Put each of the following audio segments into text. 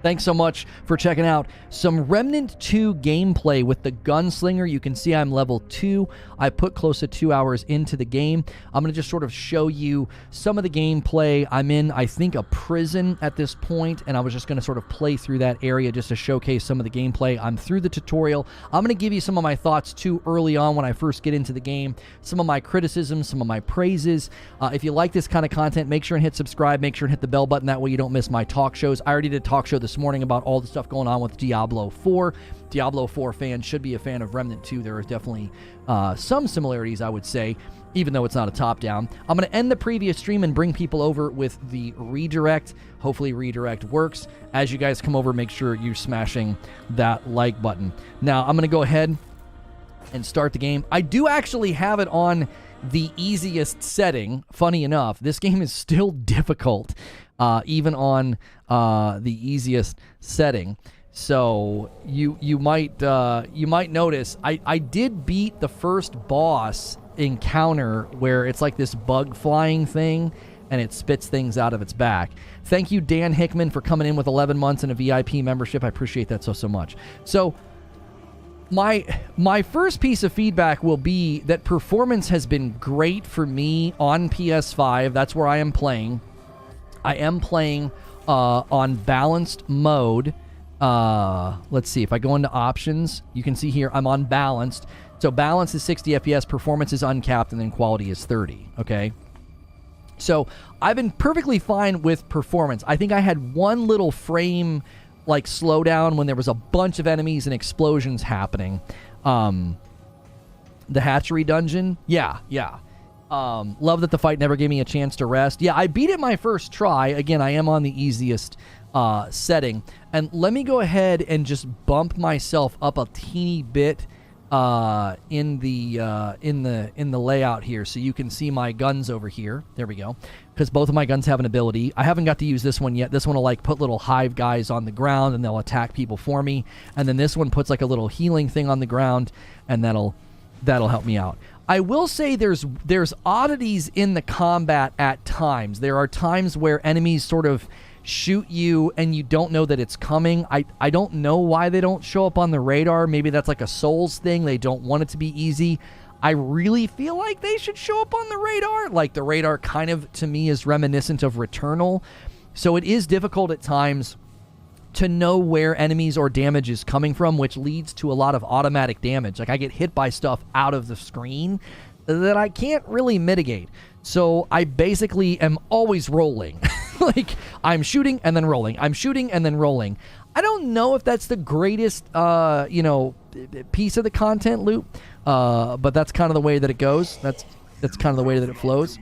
Thanks so much for checking out some Remnant 2 gameplay with the Gunslinger. You can see I'm level 2. I put close to 2 hours into the game. I'm going to just sort of show you some of the gameplay. I'm in, I think, a prison at this point, and I was just going to sort of play through that area just to showcase some of the gameplay. I'm through the tutorial. I'm going to give you some of my thoughts, too, early on when I first get into the game, some of my criticisms, some of my praises. If you like this kind of content, make sure and hit subscribe. Make sure and hit the bell button. That way you don't miss my talk shows. I already did a talk show this morning about all the stuff going on with Diablo 4. Diablo 4 fans should be a fan of Remnant 2. There are definitely some similarities, I would say, even though it's not a top-down. I'm going to end the previous stream and bring people over with the redirect. Hopefully redirect works. As you guys come over, make sure you're smashing that like button. Now, I'm going to go ahead and start the game. I do actually have it on the easiest setting. Funny enough, this game is still difficult, even on the easiest setting. So you might notice I did beat the first boss encounter where it's like this bug flying thing and it spits things out of its back. Thank you, Dan Hickman, for coming in with 11 months and a VIP membership. I appreciate that so much. So my first piece of feedback will be that performance has been great for me on PS5. That's where I am playing. I am playing on balanced mode. Let's see. If I go into options, you can see here I'm on balanced. So balance is 60 FPS, performance is uncapped, and then quality is 30. Okay. So I've been perfectly fine with performance. I think I had one little frame like slowdown when there was a bunch of enemies and explosions happening. The hatchery dungeon. Yeah. Love that the fight never gave me a chance to rest. Yeah, I beat it my first try. Again, I am on the easiest setting. And let me go ahead and just bump myself up a teeny bit in the layout here, so you can see my guns over here. There we go. Because both of my guns have an ability. I haven't got to use this one yet. This one will like put little hive guys on the ground and they'll attack people for me. And then this one puts like a little healing thing on the ground, and that'll help me out. I will say there's oddities in the combat at times. There are times where enemies sort of shoot you and you don't know that it's coming. I don't know why they don't show up on the radar. Maybe that's like a Souls thing. They don't want it to be easy. I really feel like they should show up on the radar. Like the radar kind of, to me, is reminiscent of Returnal. So it is difficult at times to know where enemies or damage is coming from, which leads to a lot of automatic damage. Like I get hit by stuff out of the screen that I can't really mitigate. So I basically am always rolling. Like I'm shooting and then rolling. I'm shooting and then rolling. I don't know if that's the greatest, piece of the content loop, but that's kind of the way that it goes. That's kind of the way that it flows.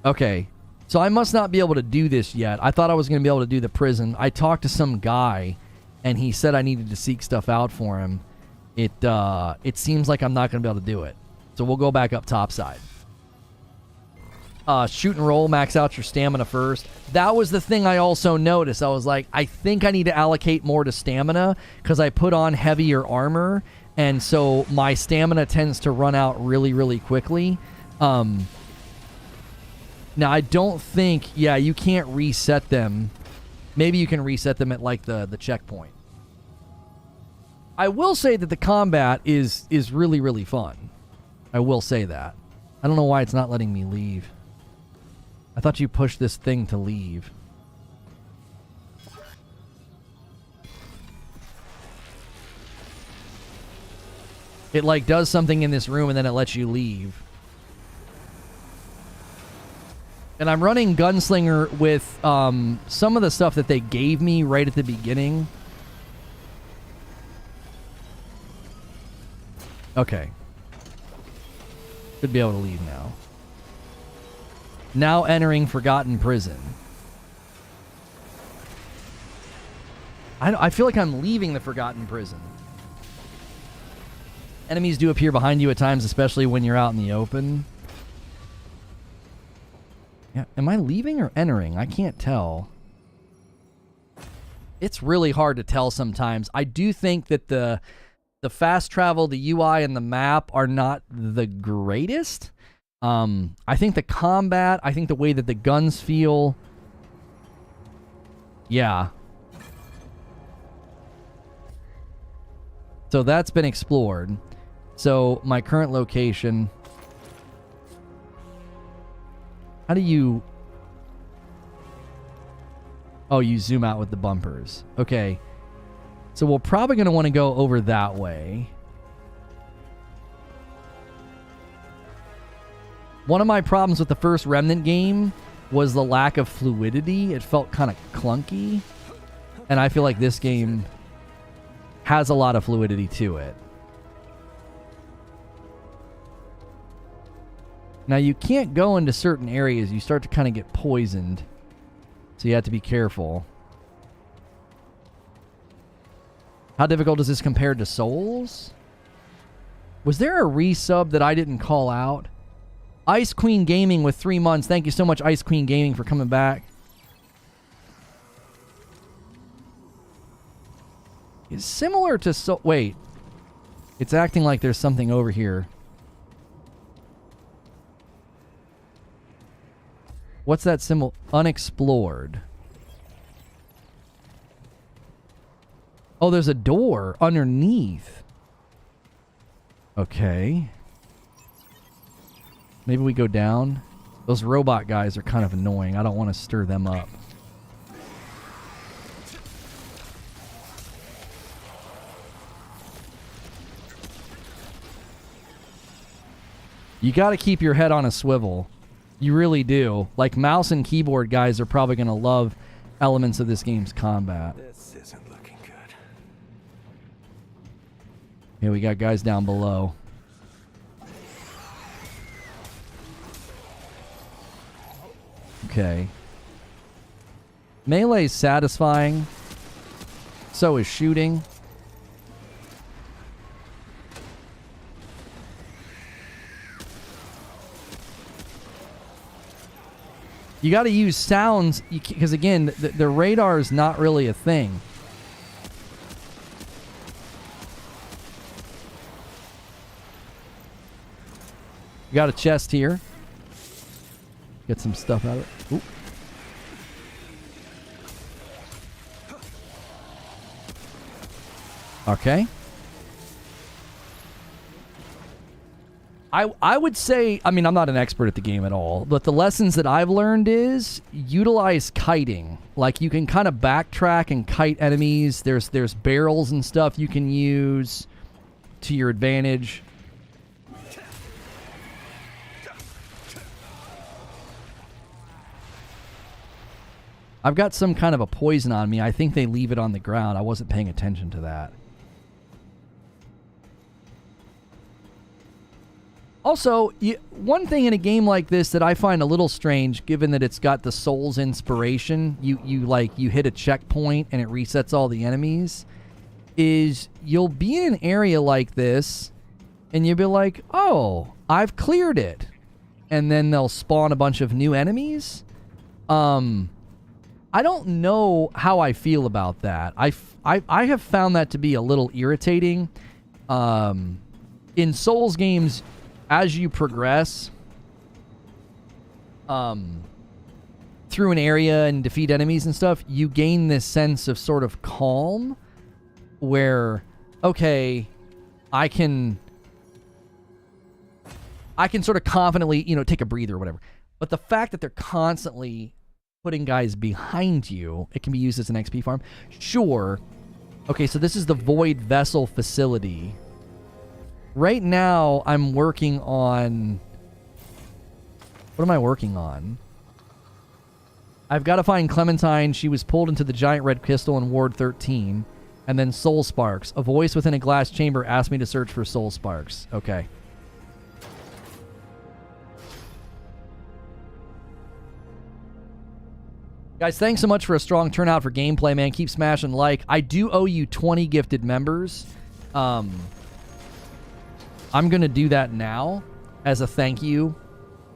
Okay, so I must not be able to do this yet. I thought I was going to be able to do the prison. I talked to some guy, and he said I needed to seek stuff out for him. It seems like I'm not going to be able to do it. So we'll go back up topside. Shoot and roll, max out your stamina first. That was the thing I also noticed. I was like, I think I need to allocate more to stamina because I put on heavier armor, and so my stamina tends to run out really, really quickly. Now, I don't think... Yeah, you can't reset them. Maybe you can reset them at, like, the checkpoint. I will say that the combat is really, really fun. I will say that. I don't know why it's not letting me leave. I thought you pushed this thing to leave. It, like, does something in this room and then it lets you leave. And I'm running Gunslinger with some of the stuff that they gave me right at the beginning. Okay. Should be able to leave now. Now entering Forgotten Prison. I feel like I'm leaving the Forgotten Prison. Enemies do appear behind you at times, especially when you're out in the open. Yeah, am I leaving or entering? I can't tell. It's really hard to tell sometimes. I do think that the fast travel, the UI, and the map are not the greatest. I think the combat, I think the way that the guns feel, yeah. So that's been explored. So my current location, how do you, oh, you zoom out with the bumpers. Okay. So we're probably going to want to go over that way. One of my problems with the first Remnant game was the lack of fluidity. It felt kind of clunky. And I feel like this game has a lot of fluidity to it. Now, you can't go into certain areas. You start to kind of get poisoned. So you have to be careful. How difficult is this compared to Souls? Was there a resub that I didn't call out? Ice Queen Gaming with 3 months. Thank you so much, Ice Queen Gaming, for coming back. It's similar to wait. It's acting like there's something over here. What's that symbol? Unexplored. Oh, there's a door underneath. Okay. Maybe we go down. Those robot guys are kind of annoying. I don't want to stir them up. You got to keep your head on a swivel. You really do. Like, mouse and keyboard guys are probably going to love elements of this game's combat. This isn't looking good. Yeah, we got guys down below. Okay. Melee is satisfying. So is shooting. You got to use sounds because, again, the radar is not really a thing. You got a chest here. Get some stuff out of it. Ooh. Okay. I would say, I mean, I'm not an expert at the game at all, but the lessons that I've learned is utilize kiting. Like, you can kind of backtrack and kite enemies. There's barrels and stuff you can use to your advantage. I've got some kind of a poison on me. I think they leave it on the ground. I wasn't paying attention to that. Also, one thing in a game like this that I find a little strange, given that it's got the Souls inspiration, you hit a checkpoint and it resets all the enemies, is you'll be in an area like this and you'll be like, oh, I've cleared it. And then they'll spawn a bunch of new enemies. I don't know how I feel about that. I have found that to be a little irritating. In Souls games, as you progress through an area and defeat enemies and stuff, you gain this sense of sort of calm where, okay, I can sort of confidently, take a breather or whatever. But the fact that they're constantly putting guys behind you, it can be used as an XP farm. Sure. Okay, so this is the Void Vessel facility. Right now, I'm working on... What am I working on? I've got to find Clementine. She was pulled into the giant red crystal in Ward 13. And then Soul Sparks. A voice within a glass chamber asked me to search for Soul Sparks. Okay. Guys, thanks so much for a strong turnout for gameplay, man. Keep smashing like. I do owe you 20 gifted members. I'm going to do that now as a thank you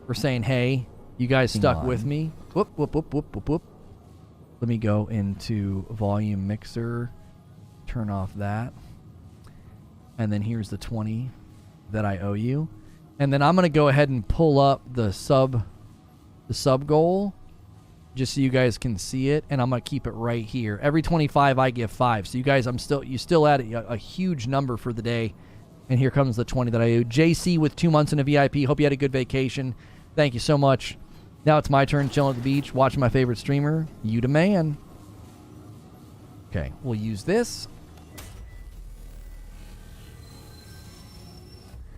for saying, hey, you guys stuck with me. Whoop, whoop, whoop, whoop, whoop, whoop. Let me go into volume mixer, turn off that. And then here's the 20 that I owe you. And then I'm going to go ahead and pull up the sub goal just so you guys can see it, and I'm going to keep it right here. Every 25 I give 5. So you guys, you still add a huge number for the day. And here comes the 20 that I owe. JC with 2 months in a VIP. Hope you had a good vacation. Thank you so much. Now it's my turn chilling at the beach, watching my favorite streamer. You the man. Okay, we'll use this.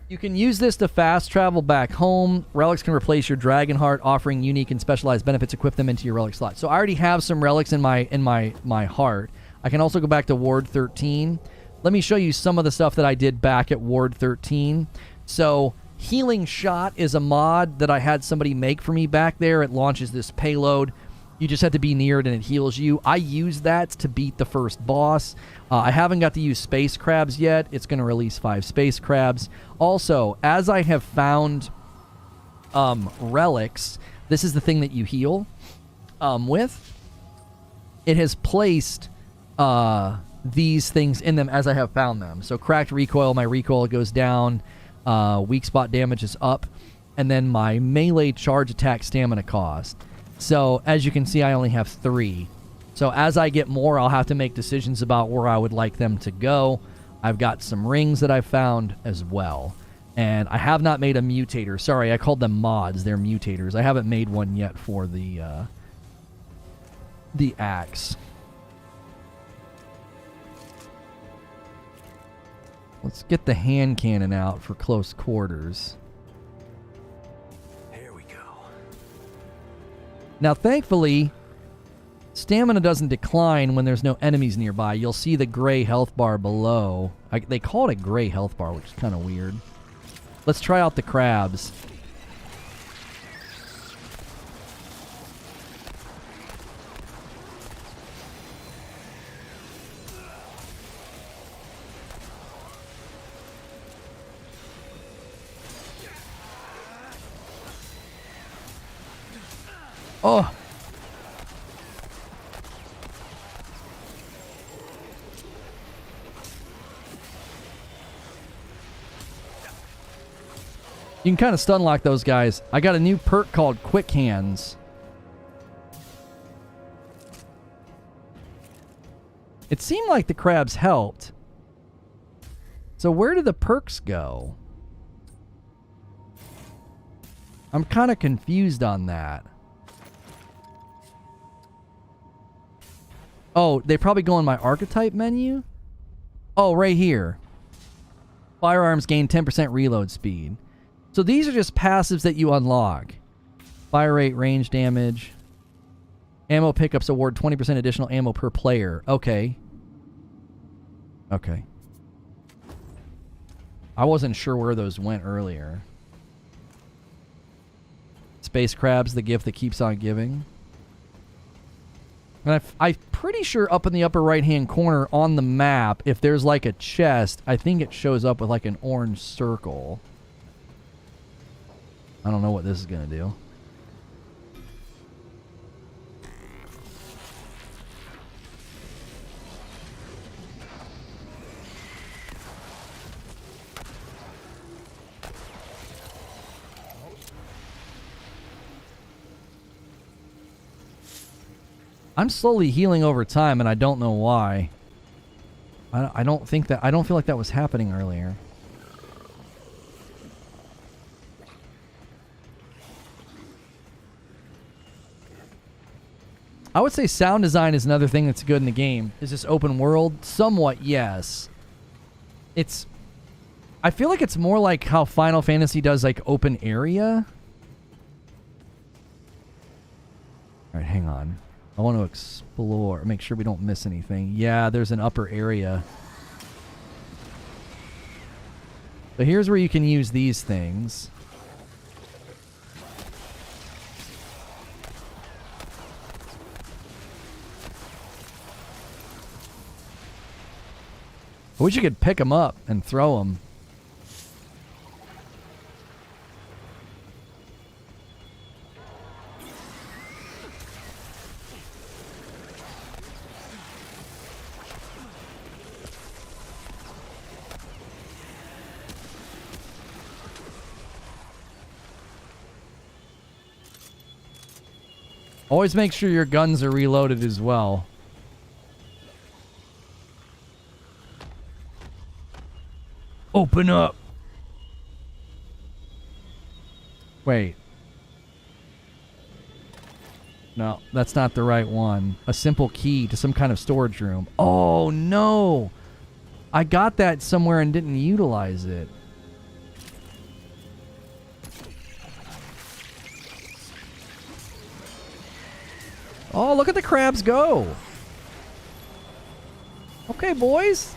You can use this to fast travel back home. Relics can replace your Dragon Heart, offering unique and specialized benefits. Equip them into your relic slot. So I already have some relics in my heart. I can also go back to Ward 13. Let me show you some of the stuff that I did back at Ward 13. So Healing Shot is a mod that I had somebody make for me back there. It launches this payload. You just have to be near it and it heals you. I used that to beat the first boss. I haven't got to use space crabs yet. It's going to release 5 space crabs. Also, as I have found relics, this is the thing that you heal with. It has placed these things in them as I have found them. So cracked recoil, my recoil goes down. Weak spot damage is up. And then my melee charge attack stamina cost. So, as you can see, I only have 3. So, as I get more, I'll have to make decisions about where I would like them to go. I've got some rings that I found as well. And I have not made a mutator. Sorry, I called them mods. They're mutators. I haven't made one yet for the axe. Let's get the hand cannon out for close quarters. Now, thankfully, stamina doesn't decline when there's no enemies nearby. You'll see the gray health bar below. They call it a gray health bar, which is kind of weird. Let's try out the crabs. Oh! You can kind of stun lock those guys. I got a new perk called Quick Hands. It seemed like the crabs helped. So where do the perks go? I'm kind of confused on that. Oh, they probably go in my archetype menu? Oh, right here. Firearms gain 10% reload speed. So these are just passives that you unlock. Fire rate, range damage. Ammo pickups award 20% additional ammo per player. Okay. Okay. I wasn't sure where those went earlier. Space crabs, the gift that keeps on giving. And I'm pretty sure up in the upper right-hand corner on the map, if there's like a chest, I think it shows up with like an orange circle. I don't know what this is going to do. I'm slowly healing over time, and I don't know why. I don't feel like that was happening earlier. I would say sound design is another thing that's good in the game. Is this open world? Somewhat, yes. I feel like it's more like how Final Fantasy does, like, open area. Alright, hang on. I want to explore, make sure we don't miss anything. Yeah, there's an upper area. So here's where you can use these things. I wish you could pick them up and throw them. Always make sure your guns are reloaded as well. Open up. Wait. No, that's not the right one. A simple key to some kind of storage room. Oh, no. I got that somewhere and didn't utilize it. Oh, look at the crabs go. Okay, boys.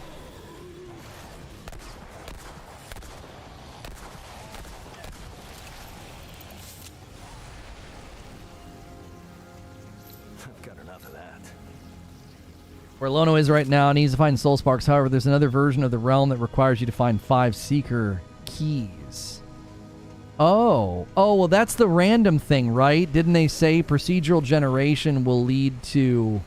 Where Lono is right now, needs to find soul sparks. However, there's another version of the realm that requires you to find 5 seeker keys. Oh, well, that's the random thing, right? Didn't they say procedural generation will lead to,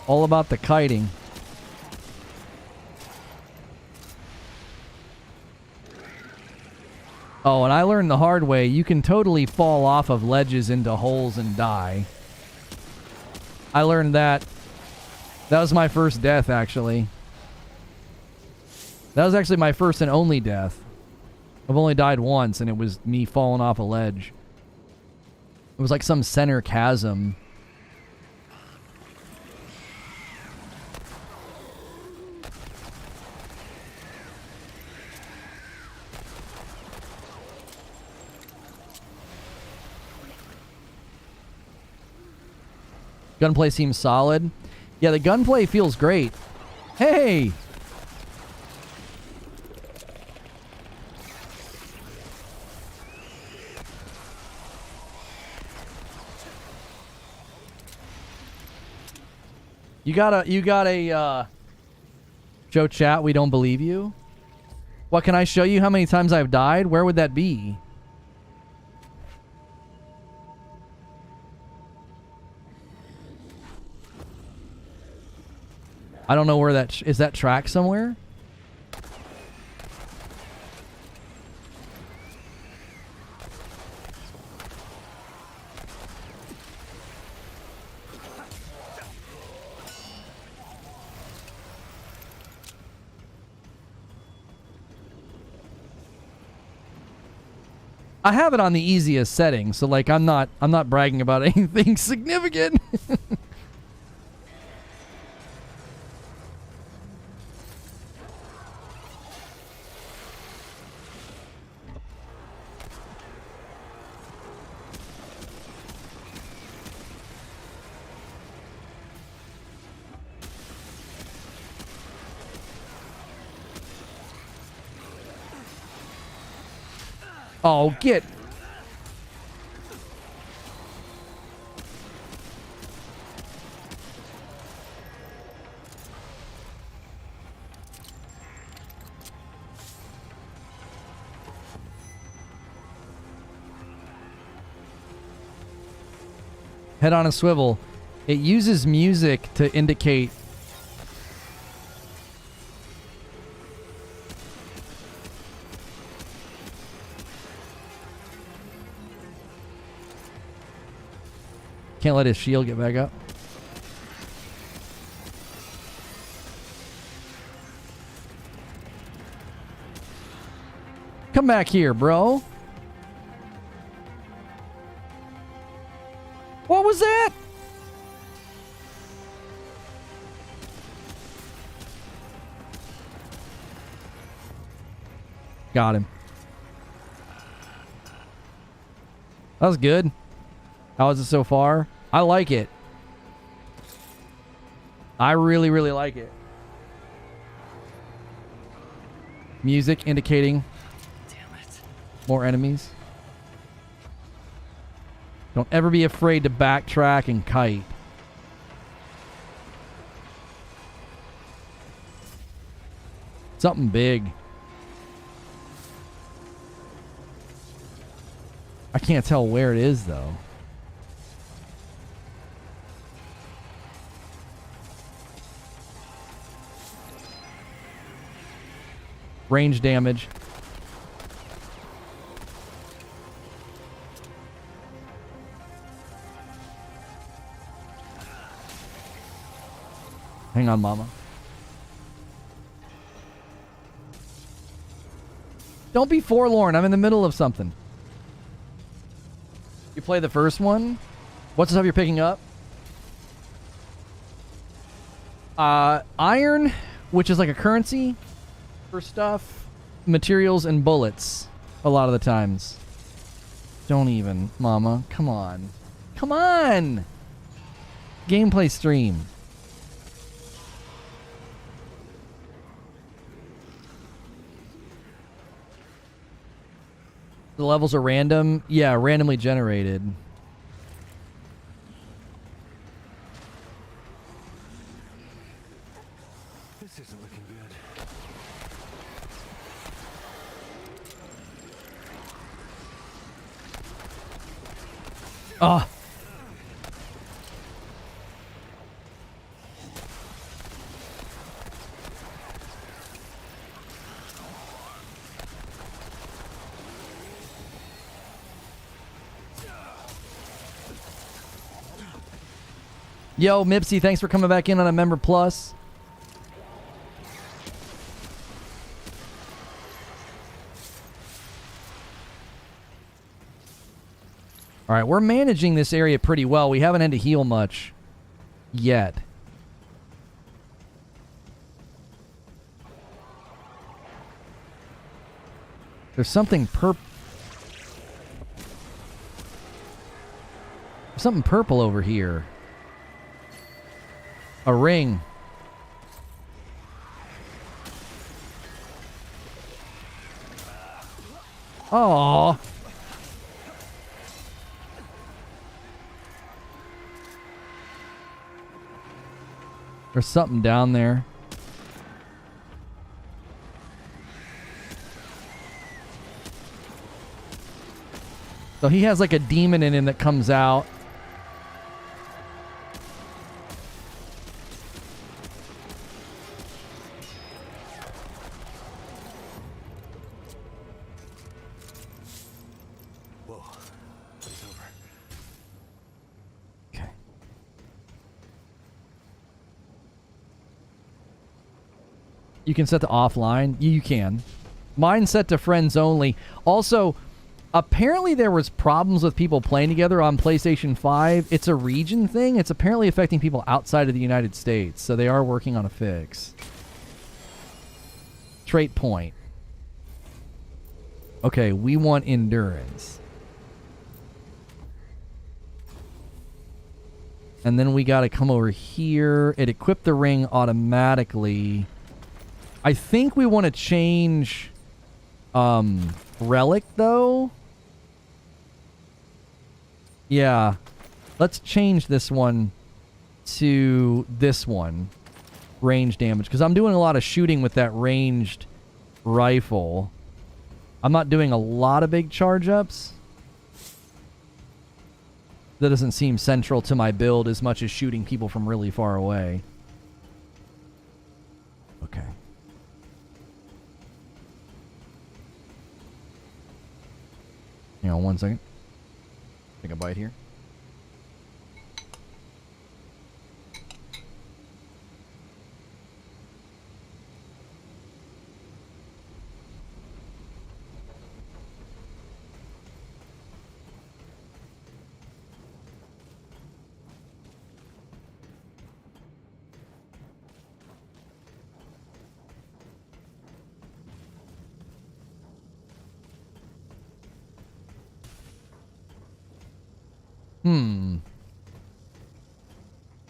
all about the kiting. Oh, and I learned the hard way. You can totally fall off of ledges into holes and die. I learned that. That was my first death, actually. That was actually my first and only death. I've only died once, and it was me falling off a ledge. It was like some center chasm. Gunplay seems solid. Yeah, the gunplay feels great. Hey! You got a, Joe chat, we don't believe you? What, can I show you how many times I've died? Where would that be? I don't know where that... is that track somewhere? I have it on the easiest setting, so like I'm not bragging about anything significant. Oh, get... Head on a swivel. It uses music to indicate... Can't let his shield get back up. Come back here, bro. What was that? Got him. That was good. How is it so far? I like it. I really, really like it. Music indicating more enemies. Don't ever be afraid to backtrack and kite. Something big. I can't tell where it is, though. Range damage. Hang on, mama. Don't be forlorn. I'm in the middle of something. You play the first one? What's the stuff you're picking up? Iron, which is like a currency for stuff, materials, and bullets a lot of the times. Don't even, mama. Come on. Come on! Gameplay stream. The levels are random? Yeah, randomly generated. This isn't looking good. Ah. Yo, Mipsy, thanks for coming back in on a Member Plus. All right, we're managing this area pretty well. We haven't had to heal much yet. There's something purple over here. A ring. Aww. There's something down there. So he has like a demon in him that comes out. You can set to offline. You can. Mine's set to friends only. Also, apparently there was problems with people playing together on PlayStation 5. It's a region thing. It's apparently affecting people outside of the United States. So they are working on a fix. Trait point. Okay, we want endurance. And then we got to come over here. It equipped the ring automatically. I think we want to change relic though. Yeah. Let's change this one to this one. Range damage. Because I'm doing a lot of shooting with that ranged rifle. I'm not doing a lot of big charge ups. That doesn't seem central to my build as much as shooting people from really far away. Okay. Hang on one second. Take a bite here.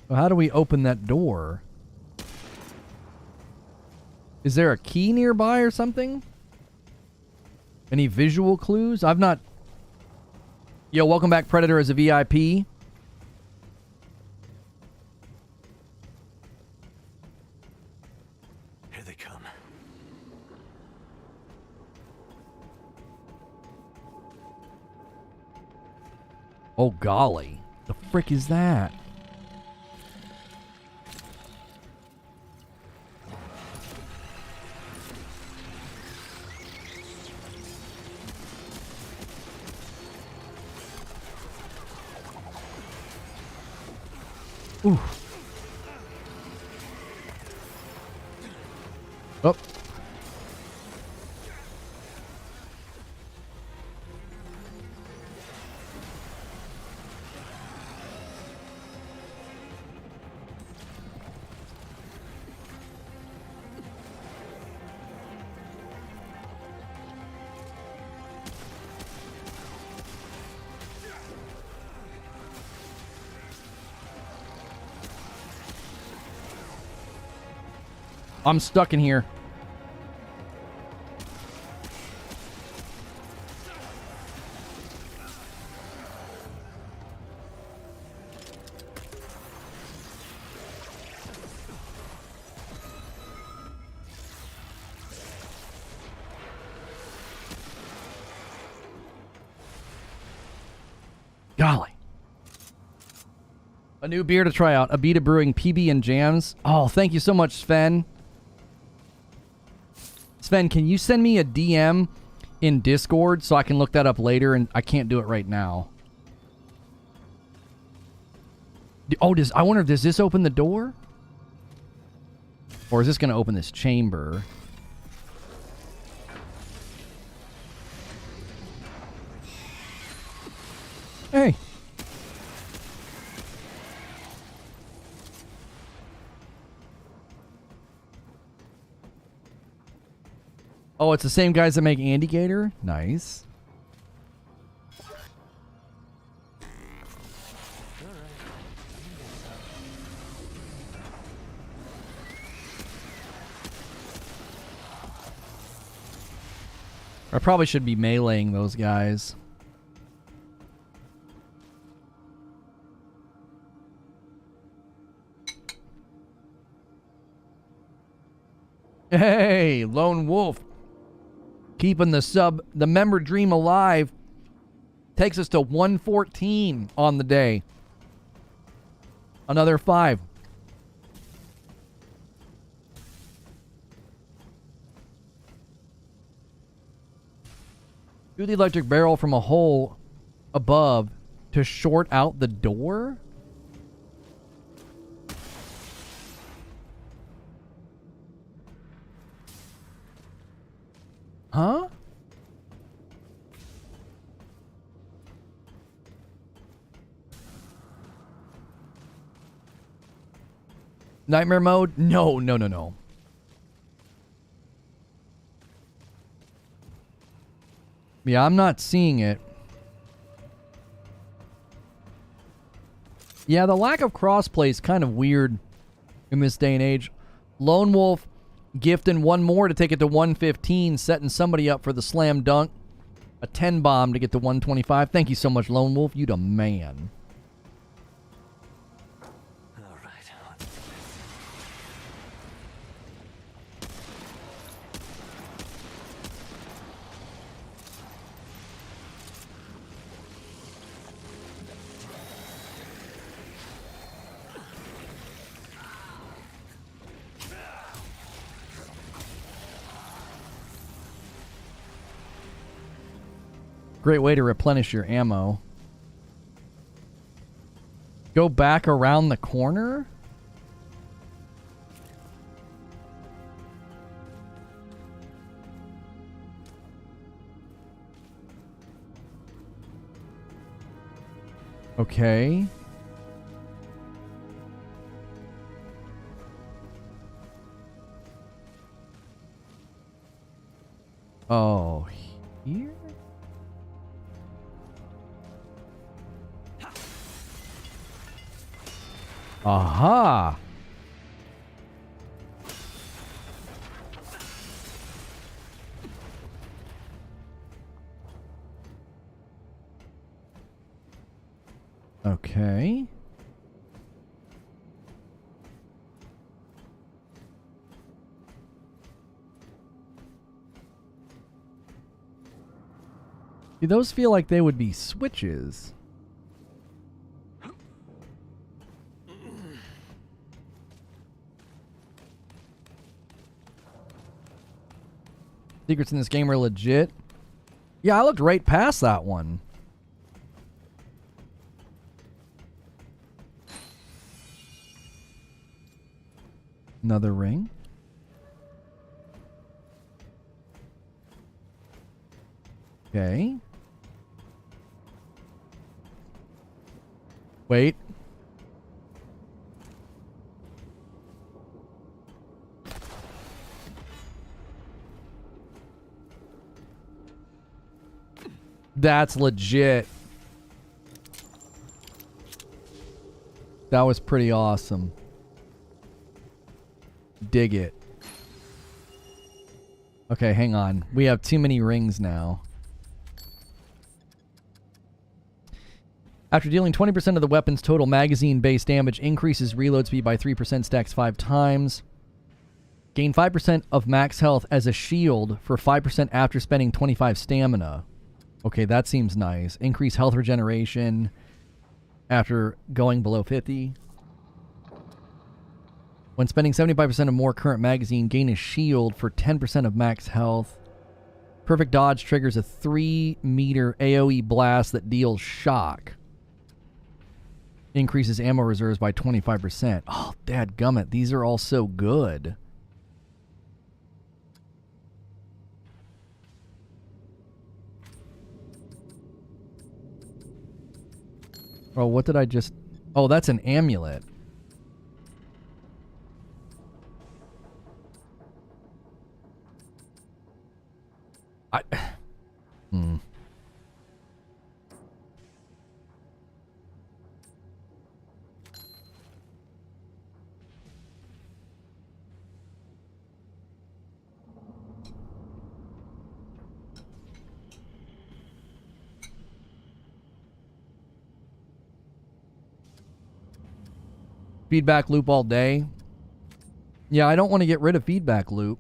So how do we open that door? Is there a key nearby or something? Any visual clues? I've not Yo, welcome back, Predator, as a VIP. Here they come. Oh, golly. The frick is that? Ooh. Oh. I'm stuck in here. Golly. A new beer to try out. Abita Brewing PB and Jams. Oh, thank you so much, Sven. Sven, can you send me a DM in Discord so I can look that up later? And I can't do it right now. Oh, I wonder, does this open the door? Or is this going to open this chamber? Hey. Oh, it's the same guys that make Andy Gator? Nice. I probably should be meleeing those guys. Hey, Lone Wolf. Keeping the member dream alive. Takes us to 114 on the day. Another 5. Do the electric barrel from a hole above to short out the door? Huh? Nightmare mode? No, no, no, no. Yeah, I'm not seeing it. Yeah, the lack of crossplay is kind of weird in this day and age. Lone Wolf gifting one more to take it to 115, setting somebody up for the slam dunk. A 10 bomb to get to 125. Thank you so much, Lone Wolf. You the man. All right. Great way to replenish your ammo. Go back around the corner? Okay. Oh, here? Aha! Okay. See, those feel like they would be switches. Secrets in this game are legit. Yeah, I looked right past that one. Another ring. Okay. Wait. That's legit. That was pretty awesome. Dig it. Okay, hang on. We have too many rings now. After dealing 20% of the weapon's total magazine base damage, increases reload speed by 3%, stacks 5 times. Gain 5% of max health as a shield for 5% after spending 25 stamina. Okay, that seems nice. Increase health regeneration after going below 50. When spending 75% of more current magazine, gain a shield for 10% of max health. Perfect dodge triggers a 3-meter AoE blast that deals shock. Increases ammo reserves by 25%. Oh, dadgummit. These are all so good. Oh, what did I just... Oh, that's an amulet. Feedback loop all day. Yeah, I don't want to get rid of feedback loop.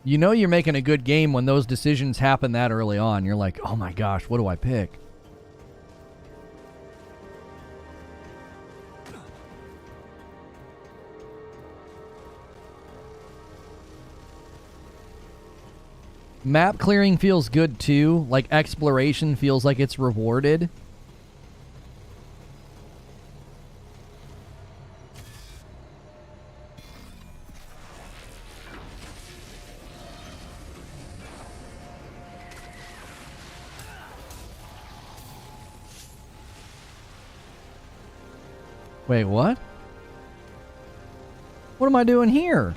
You know you're making a good game when those decisions happen that early on. You're like, oh my gosh, what do I pick? Map clearing feels good too. Like exploration feels like it's rewarded. Wait, what? What am I doing here?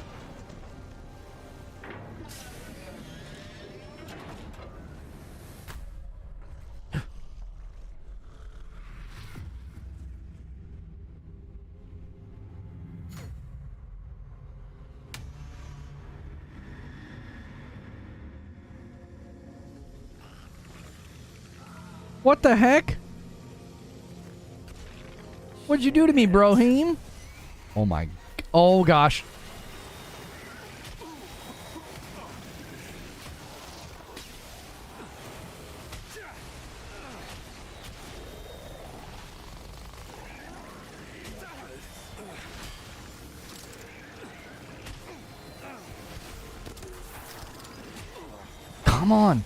What the heck? What'd you do to me, Brohim? Oh my... Oh gosh. Come on.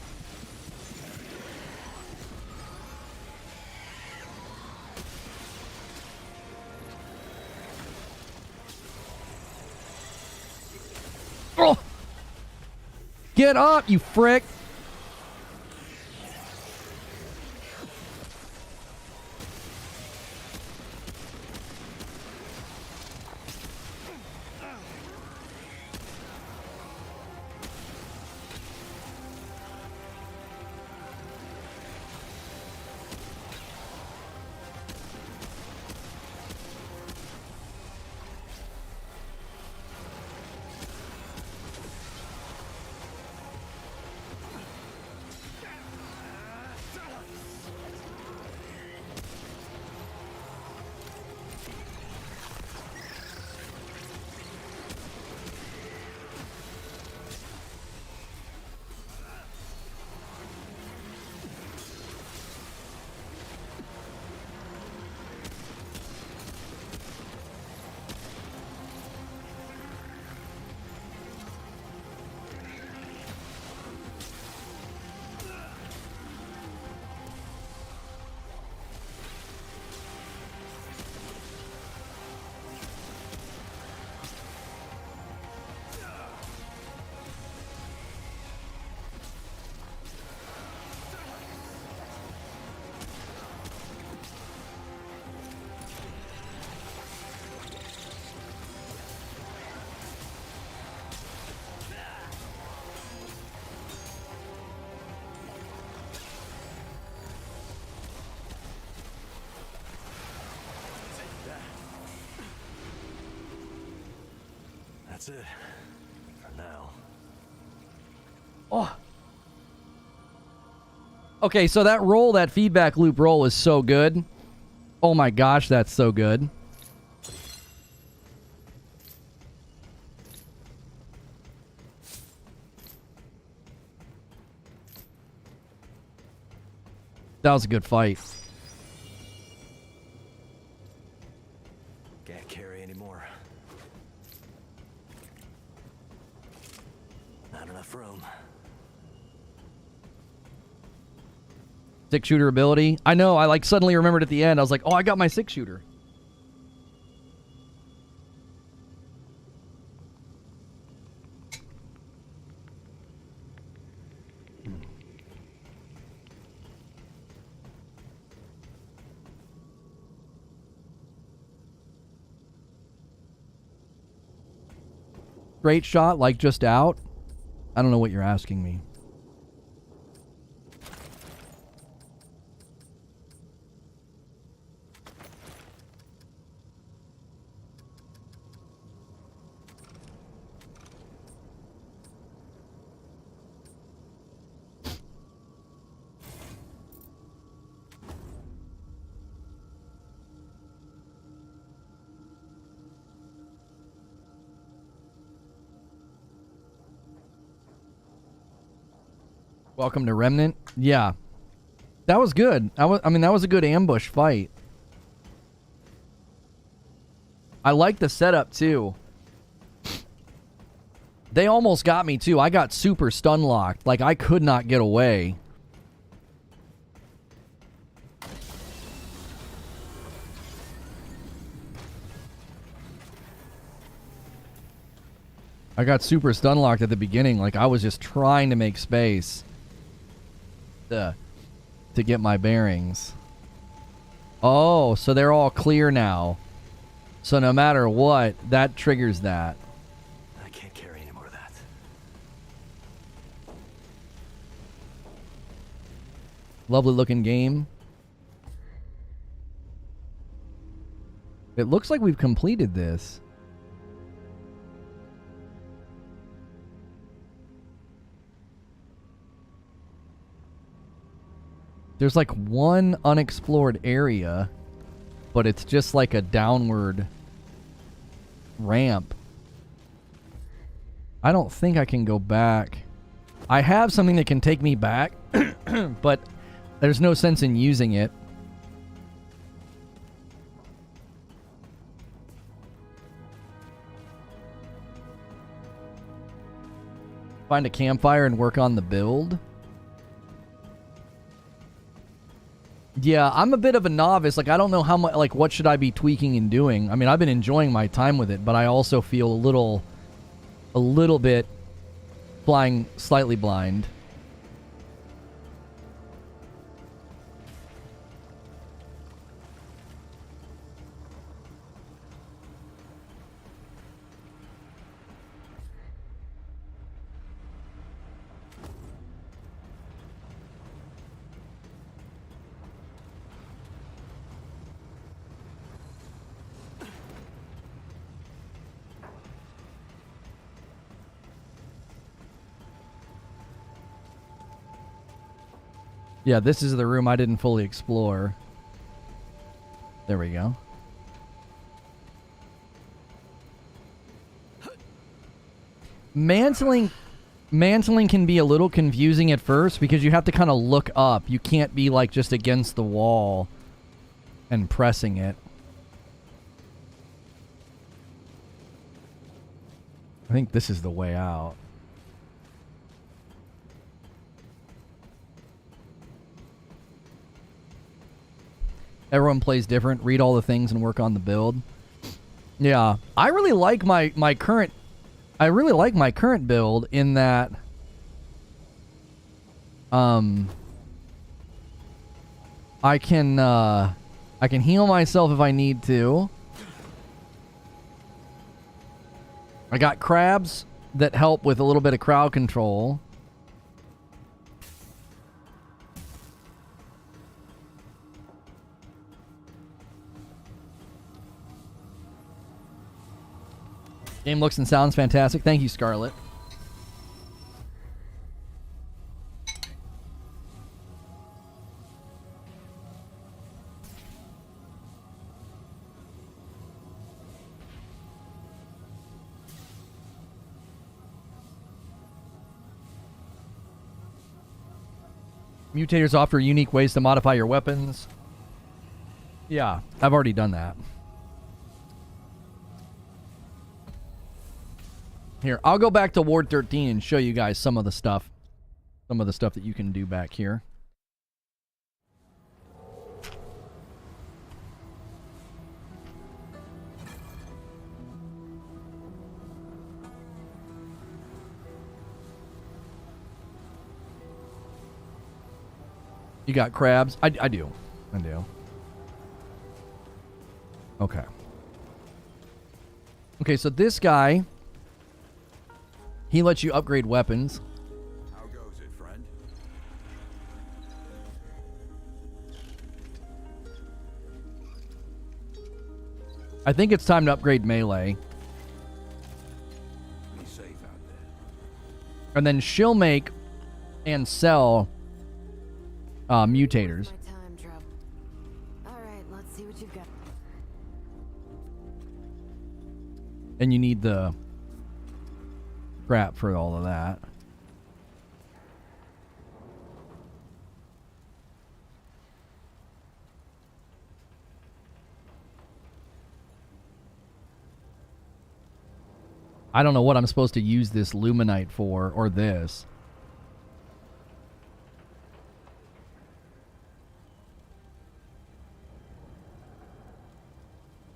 Oh! Get up, you frick! That's it. For now. Oh. Okay, so that roll, that feedback loop roll is so good. Oh my gosh, that's so good. That was a good fight. Can't carry anymore. Not enough room. 6-shooter ability. I know, I like suddenly remembered at the end. I was like, oh, I got my 6-shooter. Straight shot, like just out? I don't know what you're asking me. Welcome to Remnant. Yeah. That was good. I mean, that was a good ambush fight. I like the setup, too. They almost got me, too. I got super stun locked. Like, I could not get away. I got super stun locked at the beginning. Like, I was just trying to make space to get my bearings. Oh, so they're all clear now. So no matter what, that triggers that. I can't carry any more of that. Lovely looking game. It looks like we've completed this. There's like one unexplored area, but it's just like a downward ramp. I don't think I can go back. I have something that can take me back, but there's no sense in using it. Find a campfire and work on the build. Yeah, I'm a bit of a novice. Like, I don't know how much, like, what should I be tweaking and doing? I mean, I've been enjoying my time with it, but I also feel a little bit flying slightly blind. Yeah, this is the room I didn't fully explore. There we go. Mantling can be a little confusing at first because you have to kind of look up. You can't be like just against the wall and pressing it. I think this is the way out. Everyone plays different. Read all the things and work on the build. Yeah, I really like my current. I really like my current build in that. I can heal myself if I need to. I got crabs that help with a little bit of crowd control. Game looks and sounds fantastic. Thank you, Scarlett. Mutators offer unique ways to modify your weapons. Yeah, I've already done that. Here, I'll go back to Ward 13 and show you guys some of the stuff. Some of the stuff that you can do back here. You got crabs? I do. I do. Okay. Okay, so this guy, he lets you upgrade weapons. How goes it, friend? I think it's time to upgrade melee. Be safe out there. And then she'll make and sell mutators. My time, Drub. All right, let's see what you've got. And you need the crap for all of that. I don't know what I'm supposed to use this Luminite for, or this.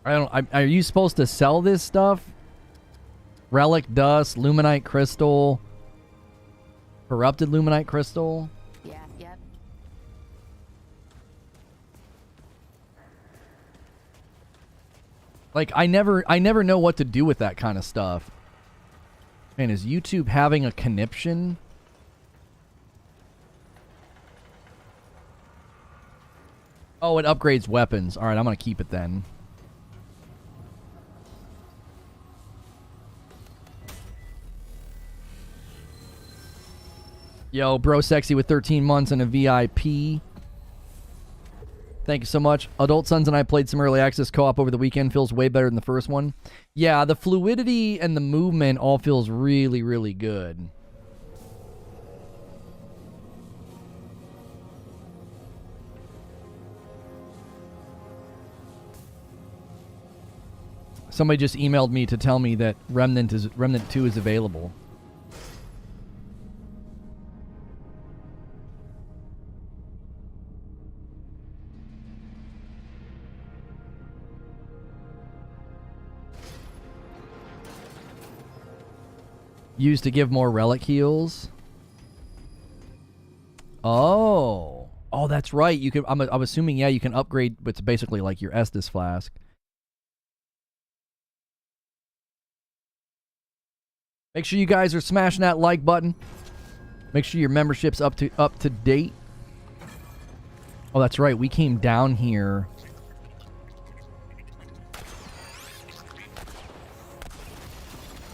Are you supposed to sell this stuff? Relic dust, Luminite crystal, corrupted Luminite crystal. Yeah, yep. Like I never know what to do with that kind of stuff. Man, is YouTube having a conniption? Oh, it upgrades weapons. All right, I'm gonna keep it then. Yo, bro sexy with 13 months and a VIP. Thank you so much. Adult Sons and I played some early access co-op over the weekend. Feels way better than the first one. Yeah, the fluidity and the movement all feels really, really good. Somebody just emailed me to tell me that Remnant 2 is available. Used to give more relic heals. Oh, that's right. You can. I'm assuming. Yeah, you can upgrade. It's basically like your Estus flask. Make sure you guys are smashing that like button. Make sure your membership's up to date. Oh, that's right. We came down here.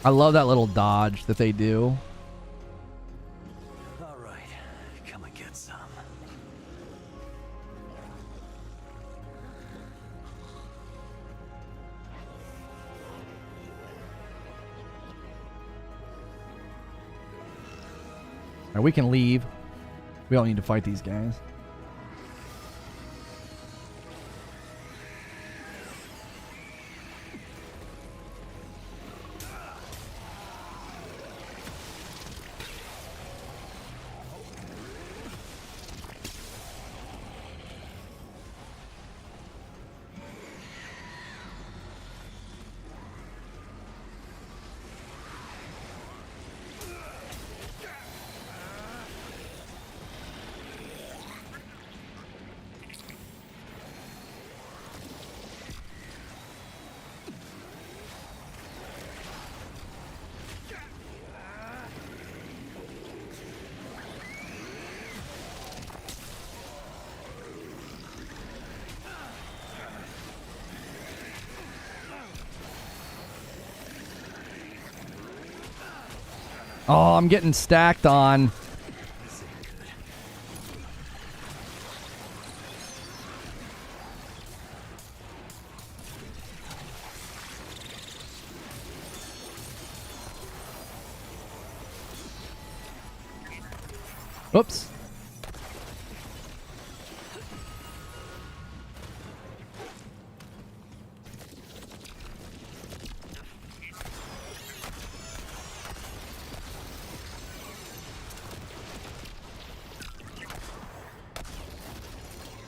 I love that little dodge that they do. All right, come and get some. All right, we can leave. We don't need to fight these guys. Oh, I'm getting stacked on. Oops.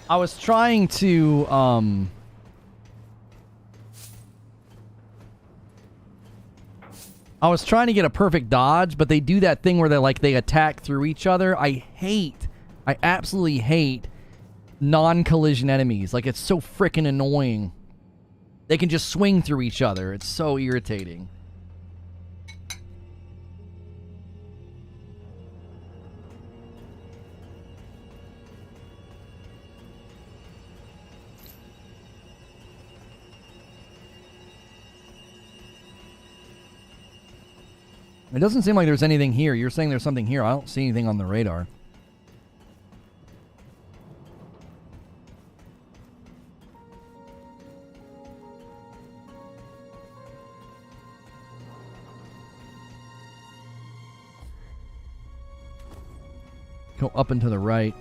I was trying to, I was trying to get a perfect dodge, but they do that thing where they attack through each other. I absolutely hate non-collision enemies. Like, it's so freaking annoying. They can just swing through each other. It's so irritating. It doesn't seem like there's anything here. You're saying there's something here. I don't see anything on the radar. Go up and to the right.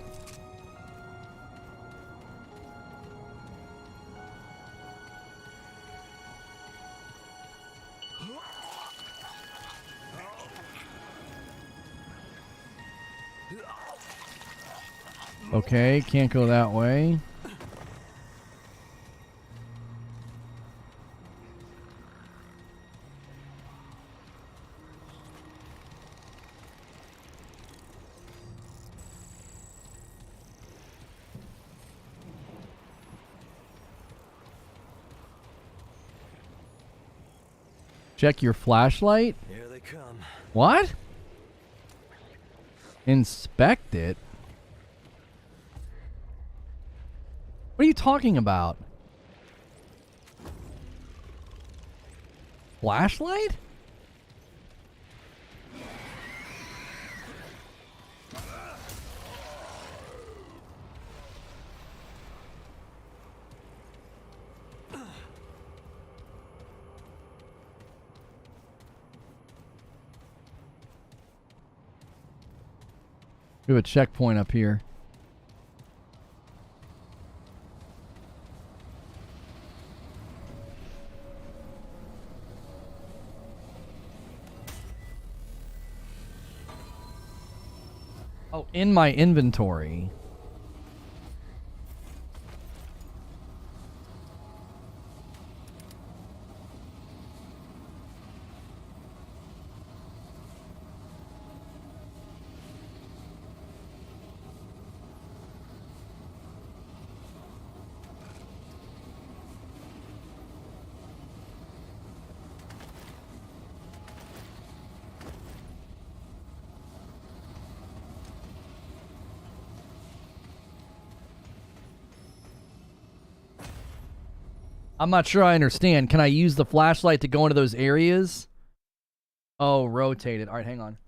Okay, can't go that way. Check your flashlight? Here they come. What? Inspect it? What are you talking about? Flashlight? We have a checkpoint up here. Oh, in my inventory. I'm not sure I understand. Can I use the flashlight to go into those areas? Oh, rotate it. All right, hang on.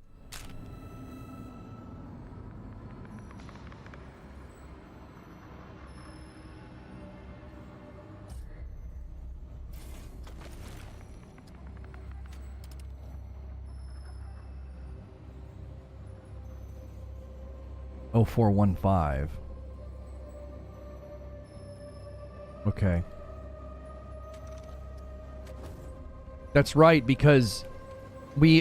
Oh, 415. Okay. That's right, because we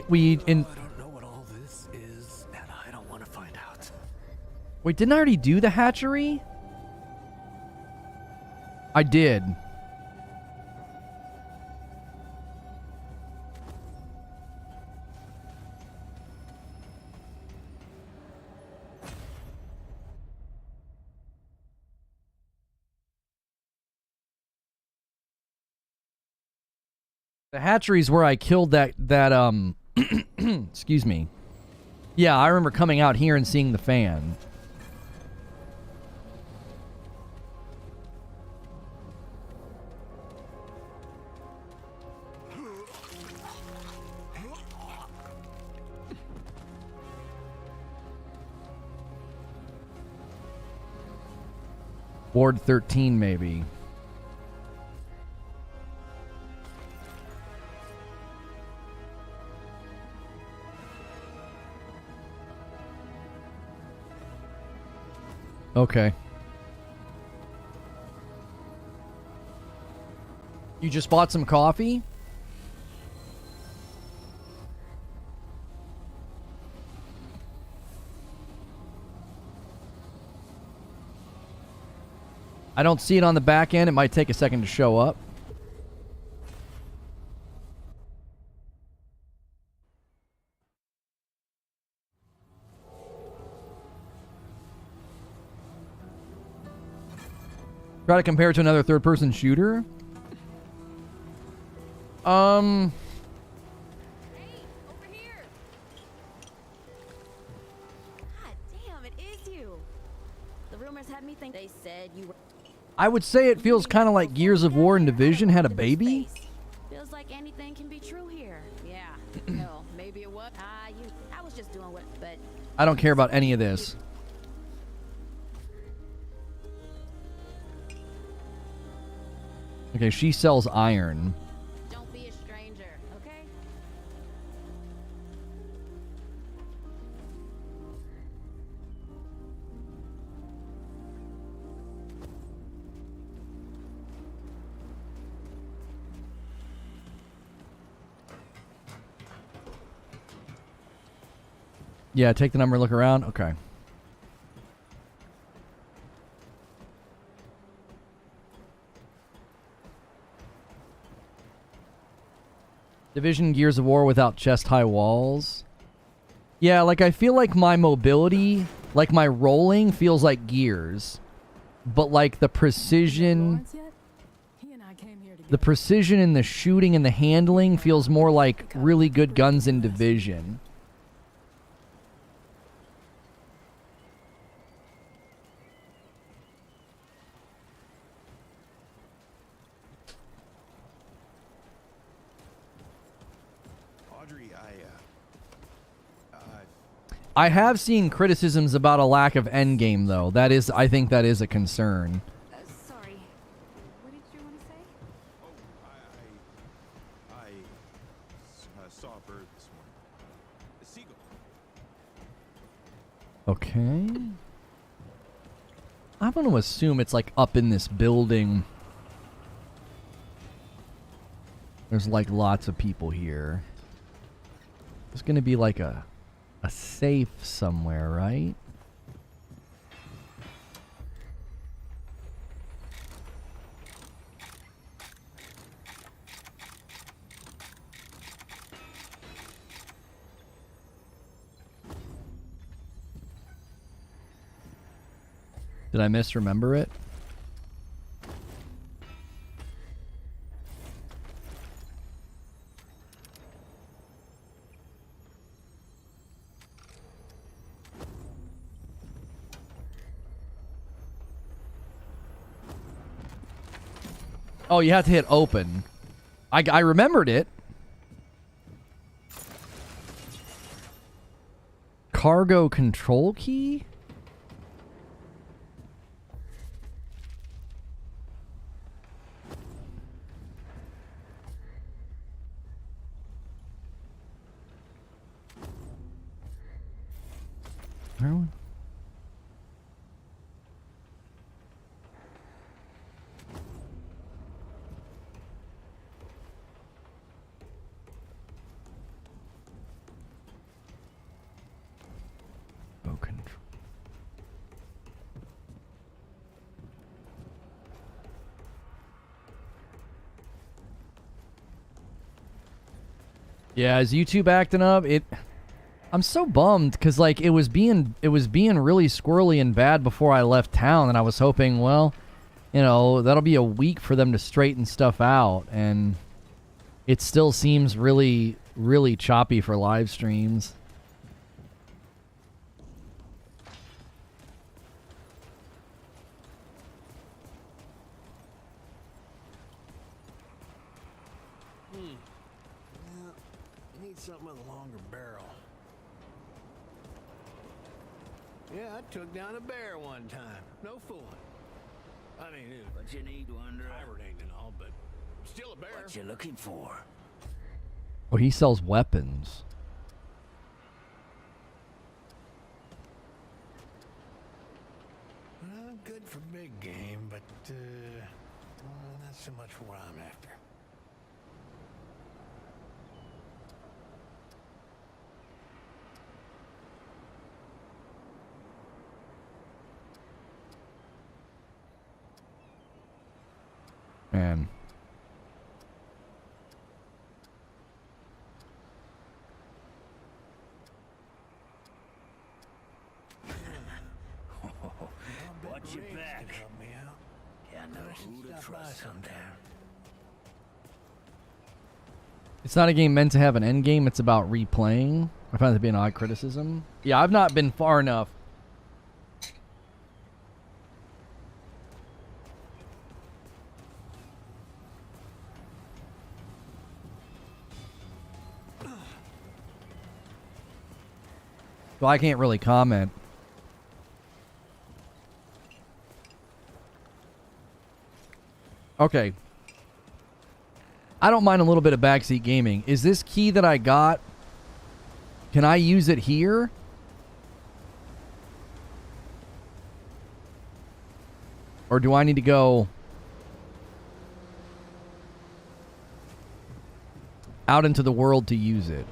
in. I don't know what all this is, and I don't want to find out. Wait, didn't I already do the hatchery? I did. The hatchery's where I killed that excuse me. Yeah, I remember coming out here and seeing the fan. Ward 13, maybe. Okay. You just bought some coffee? I don't see it on the back end. It might take a second to show up. Try to compare it to another third-person shooter. Hey, over here. God damn, it is you. The rumors had me think they said you were. I would say it feels kind of like Gears of War and Division had a baby. Feels like anything can be true here. Yeah. No, maybe it was. I was just doing what, but I don't care about any of this. Okay, she sells iron. don't be a stranger, okay? Yeah, take the number, look around. Okay. Division Gears of War without chest-high walls. Yeah, like I feel like my mobility, like my rolling feels like Gears. But like the precision... The precision in the shooting and the handling feels more like really good guns in Division. I have seen criticisms about a lack of endgame, though. That is, I think that is a concern. Sorry. What did you want to say? Oh, I saw a bird this morning. A seagull. Okay. I'm going to assume it's like up in this building. There's like lots of people here. There's going to be like a safe somewhere, right? Did I misremember it? Oh, you have to hit open. I remembered it. Cargo control key? Where? Yeah, is YouTube acting up? I'm so bummed because like it was being really squirrely and bad before I left town, and I was hoping, well, you know, that'll be a week for them to straighten stuff out, and it still seems really, really choppy for live streams. Something with a longer barrel. Yeah, I took down a bear one time. No fooling. I mean, What you need, Wanderer? hibernating and all, but I'm still a bear. What you looking for? Oh, he sells weapons. Well, good for big game, but not so much for what I'm after. Man. Watch your back. Could help me out. Yeah, I know I should who to stop by trust sometime. sometime. It's not a game meant to have an end game. It's about replaying. I find that to be an odd criticism. Yeah, I've not been far enough. So I can't really comment. Okay. I don't mind a little bit of backseat gaming. Is this key that I got, can I use it here? Or do I need to go out into the world to use it?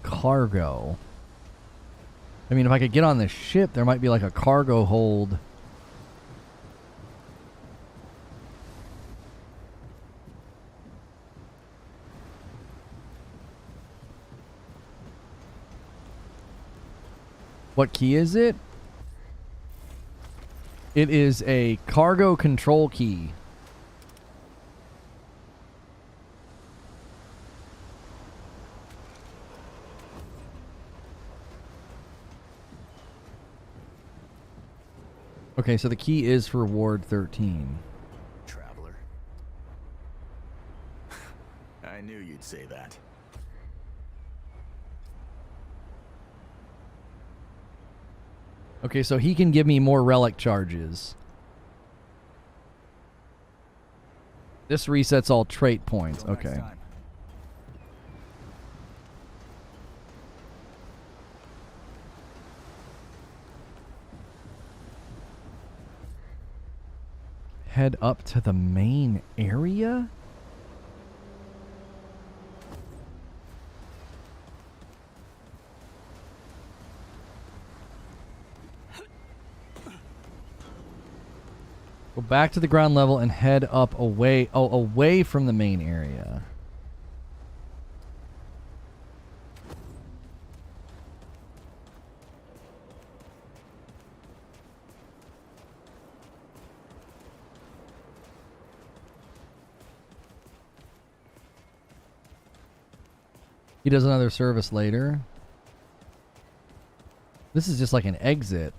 Cargo. I mean, if I could get on this ship, there might be like a cargo hold. What key is it? It is a cargo control key. Okay, so the key is for Ward 13. Traveler. I knew you'd say that. Okay, so he can give me more relic charges. This resets all trait points. Till next Okay. time. Head up to the main area? Go back to the ground level and head up away. Oh, away from the main area. He does another service later. This is just like an exit.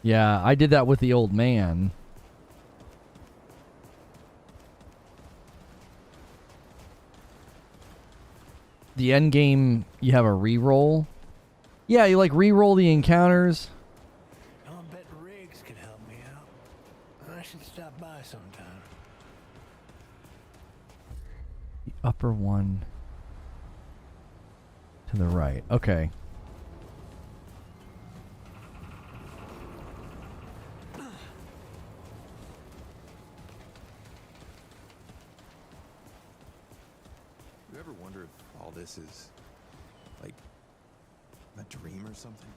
Yeah, I did that with the old man. The end game, you have a reroll. Yeah, you like reroll the encounters. I'll bet Riggs could help me out. I should stop by sometime. The upper one to the right. Okay. You ever wonder if all this is like a dream or something?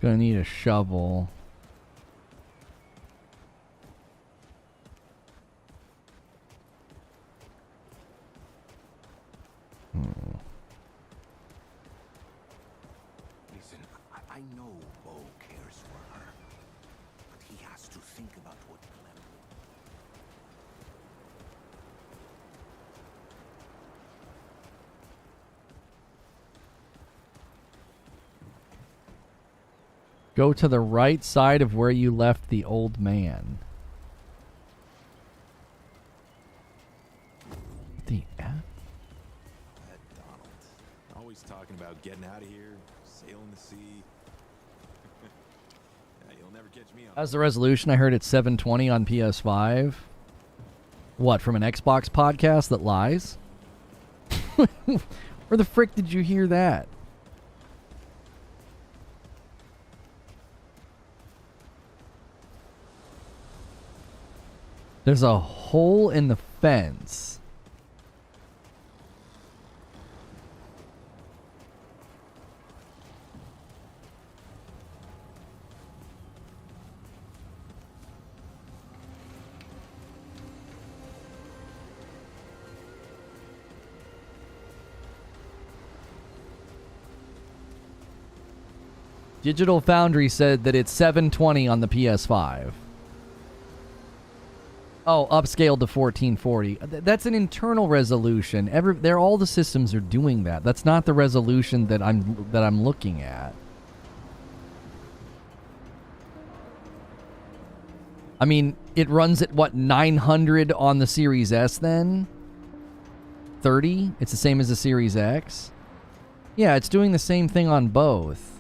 Gonna need a shovel. Listen, I know Bo cares for her, but he has to think about what Clem. Go to the right side of where you left the old man. the F? That Donald. Always talking about getting out of here, sailing the sea. Yeah, you'll never catch me on. How's the resolution? I heard it's 720 on PS5. What, from an Xbox podcast that lies? Where the frick did you hear that? There's a hole in the fence. Digital Foundry said that it's 720 on the PS5. Oh, upscaled to 1440. That's an internal resolution. All the systems are doing that. That's not the resolution that I'm looking at. I mean, it runs at what, 900 on the Series S then? 30? It's the same as the Series X? Yeah, it's doing the same thing on both.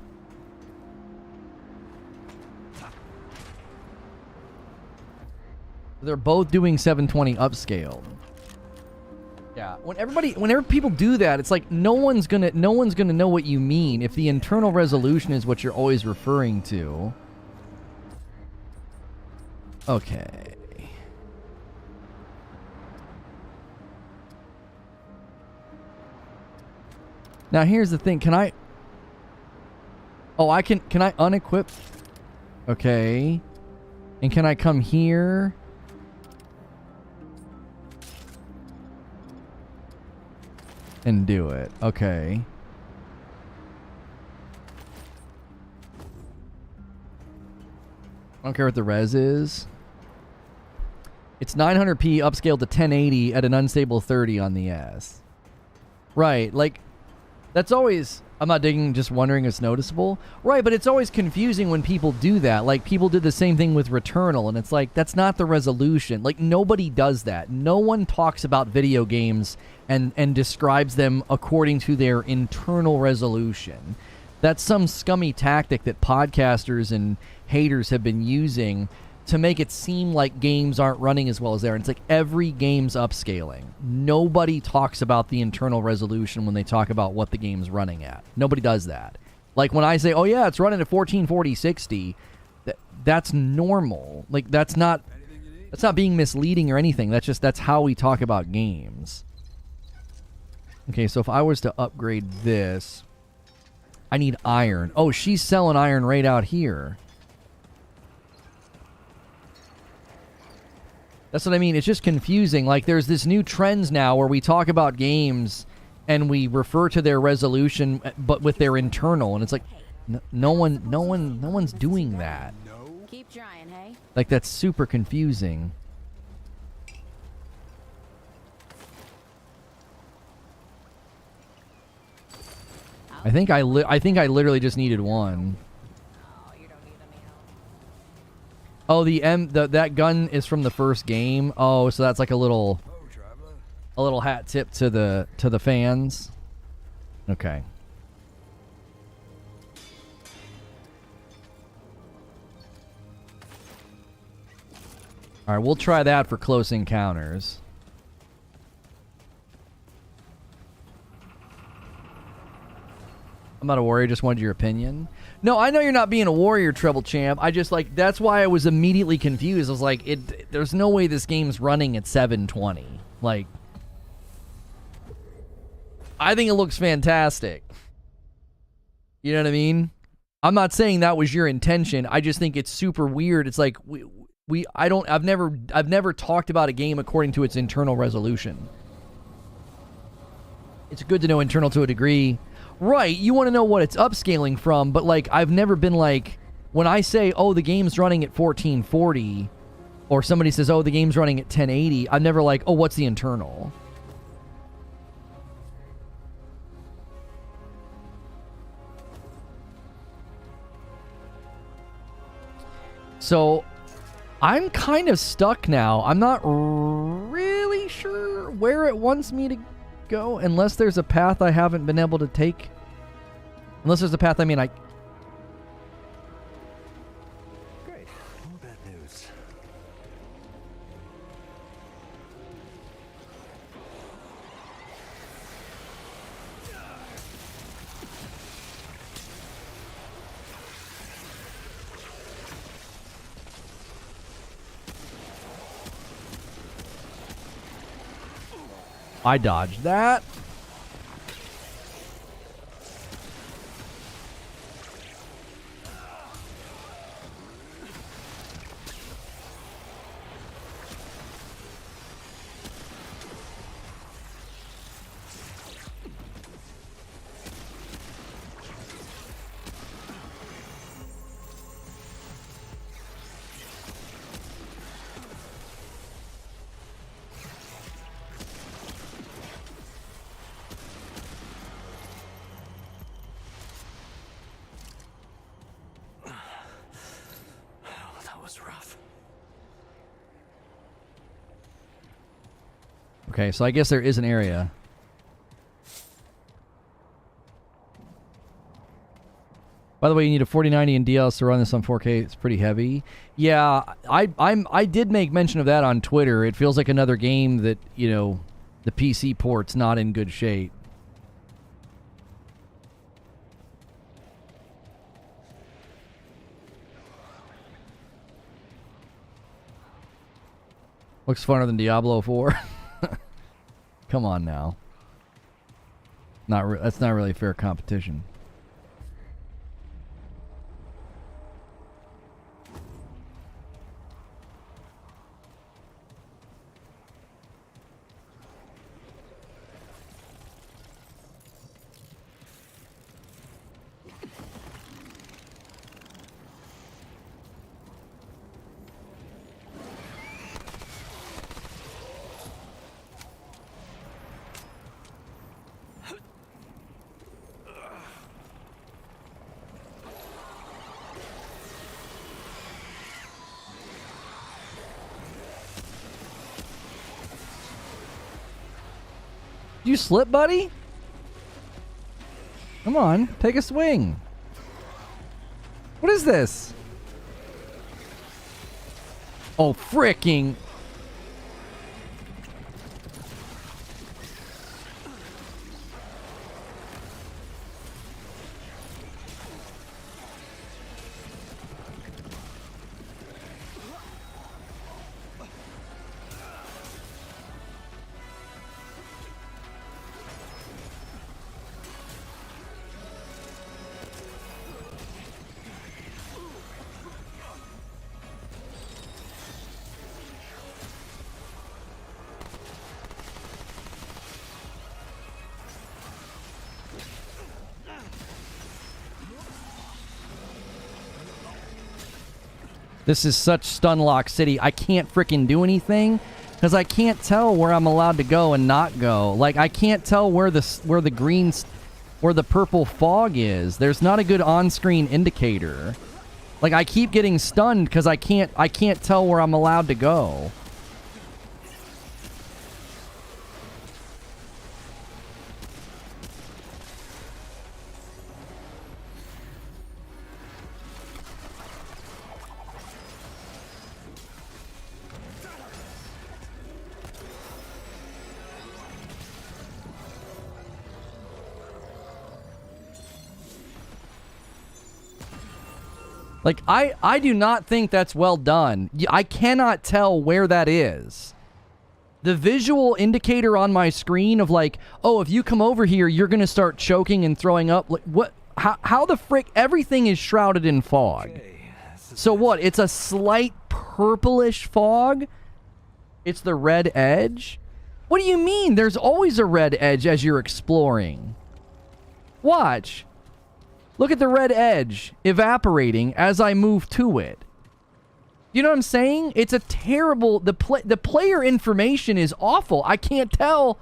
They're both doing 720 upscaled. Yeah. Whenever people do that, it's like no one's gonna know what you mean if the internal resolution is what you're always referring to. Okay. Now here's the thing. Can I unequip? Okay. And can I come here? And do it. Okay. I don't care what the res is. It's 900p upscaled to 1080 at an unstable 30 on the S. Right, like, that's always... I'm not digging, just wondering if it's noticeable. Right, but it's always confusing when people do that. Like, people did the same thing with Returnal, and it's like, that's not the resolution. Like, nobody does that. No one talks about video games and describes them according to their internal resolution. That's some scummy tactic that podcasters and haters have been using to make it seem like games aren't running as well as they are. And it's like every game's upscaling. Nobody talks about the internal resolution when they talk about what the game's running at. Nobody does that. Like when I say, oh yeah, it's running at 1440 60, that's normal. Like that's not being misleading or anything. That's how we talk about games. Okay, so if I was to upgrade this, I need iron. Oh, she's selling iron right out here. That's what I mean. It's just confusing. Like, there's this new trends now where we talk about games and we refer to their resolution, but with their internal, and it's like, no one's doing that. Keep trying, hey? Like, that's super confusing. I think I literally just needed one. Oh, that gun is from the first game. Oh, so that's like a little hat tip to the fans. Okay. All right, we'll try that for close encounters. I'm not a warrior, just wanted your opinion. No, I know you're not being a warrior, Treble Champ. I just, like, that's why I was immediately confused. I was like, there's no way this game's running at 720. Like, I think it looks fantastic. You know what I mean? I'm not saying that was your intention. I just think it's super weird. It's like, I've never talked about a game according to its internal resolution. It's good to know internal to a degree. Right, you want to know what it's upscaling from, but, like, I've never been like, when I say, oh, the game's running at 1440, or somebody says, oh, the game's running at 1080, I'm never like, oh, what's the internal? So, I'm kind of stuck now. I'm not really sure where it wants me to go unless there's a path I haven't been able to take. Unless there's a path, I mean, Great. More bad news. I dodged that. Rough. Okay, so I guess there is an area. By the way, you need a 4090 and DLS to run this on 4K. It's pretty heavy. Yeah, I did make mention of that on Twitter. It feels like another game that, you know, the PC port's not in good shape. Looks funner than Diablo 4. Come on now. That's not really fair competition. You slip, buddy? Come on, take a swing. What is this? Oh, fricking. This is such Stunlock City. I can't frickin' do anything because I can't tell where I'm allowed to go and not go. Like, I can't tell where the purple fog is. There's not a good on-screen indicator. Like, I keep getting stunned because I can't tell where I'm allowed to go. Like, I do not think that's well done. I cannot tell where that is. The visual indicator on my screen of like, oh, if you come over here, you're going to start choking and throwing up. Like, what? How the frick? Everything is shrouded in fog. Okay, So what? It's a slight purplish fog? It's the red edge? What do you mean? There's always a red edge as you're exploring. Watch. Look at the red edge evaporating as I move to it. You know what I'm saying? It's a terrible... The player information is awful. I can't tell.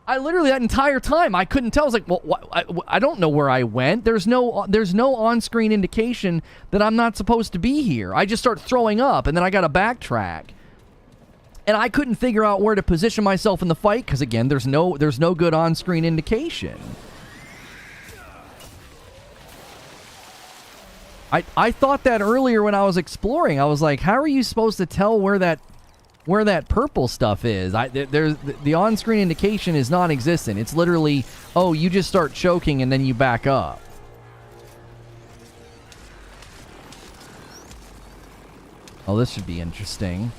I literally, that entire time, I couldn't tell. I was like, well, I don't know where I went. There's no on-screen indication that I'm not supposed to be here. I just start throwing up, and then I got to backtrack. And I couldn't figure out where to position myself in the fight because, again, there's no good on-screen indication. I thought that earlier when I was exploring. I was like, how are you supposed to tell where that purple stuff is? The on-screen indication is non-existent. It's literally, oh, you just start choking and then you back up. Oh, this should be interesting.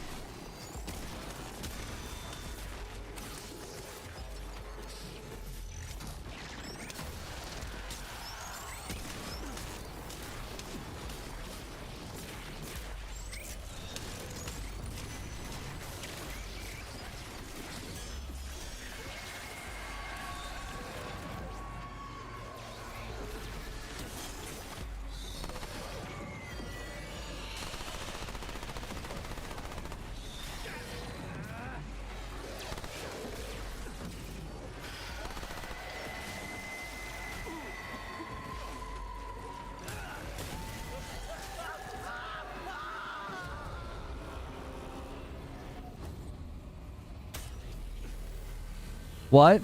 What?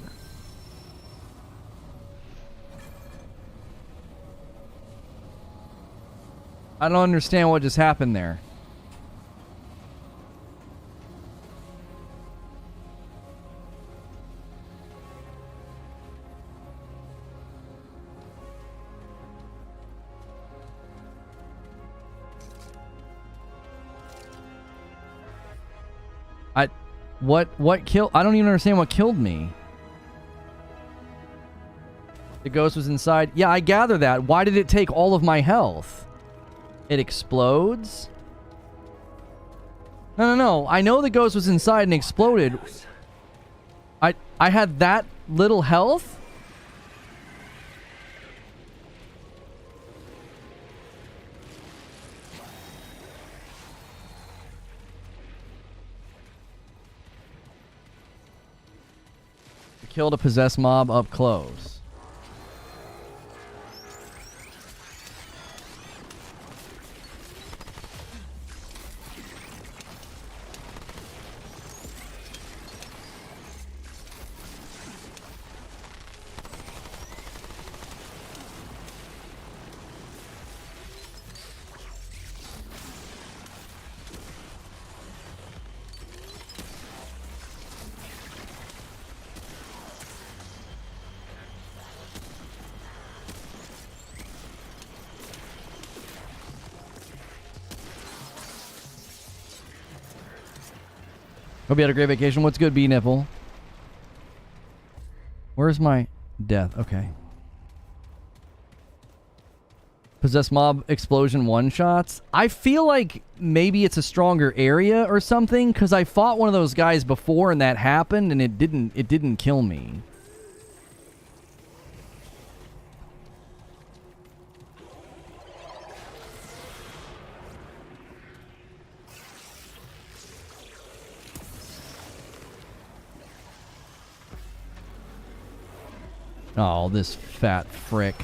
I don't understand what just happened there. What killed? I don't even understand what killed me. The ghost was inside. Yeah, I gather that. Why did it take all of my health? It explodes? No. I know the ghost was inside and exploded. I had that little health? Killed a possessed mob up close. Hope you had a great vacation. What's good, B-Nipple? Where's my death? Okay. Possessed mob explosion one-shots. I feel like maybe it's a stronger area or something, because I fought one of those guys before and that happened, and it didn't kill me. Oh, this fat frick.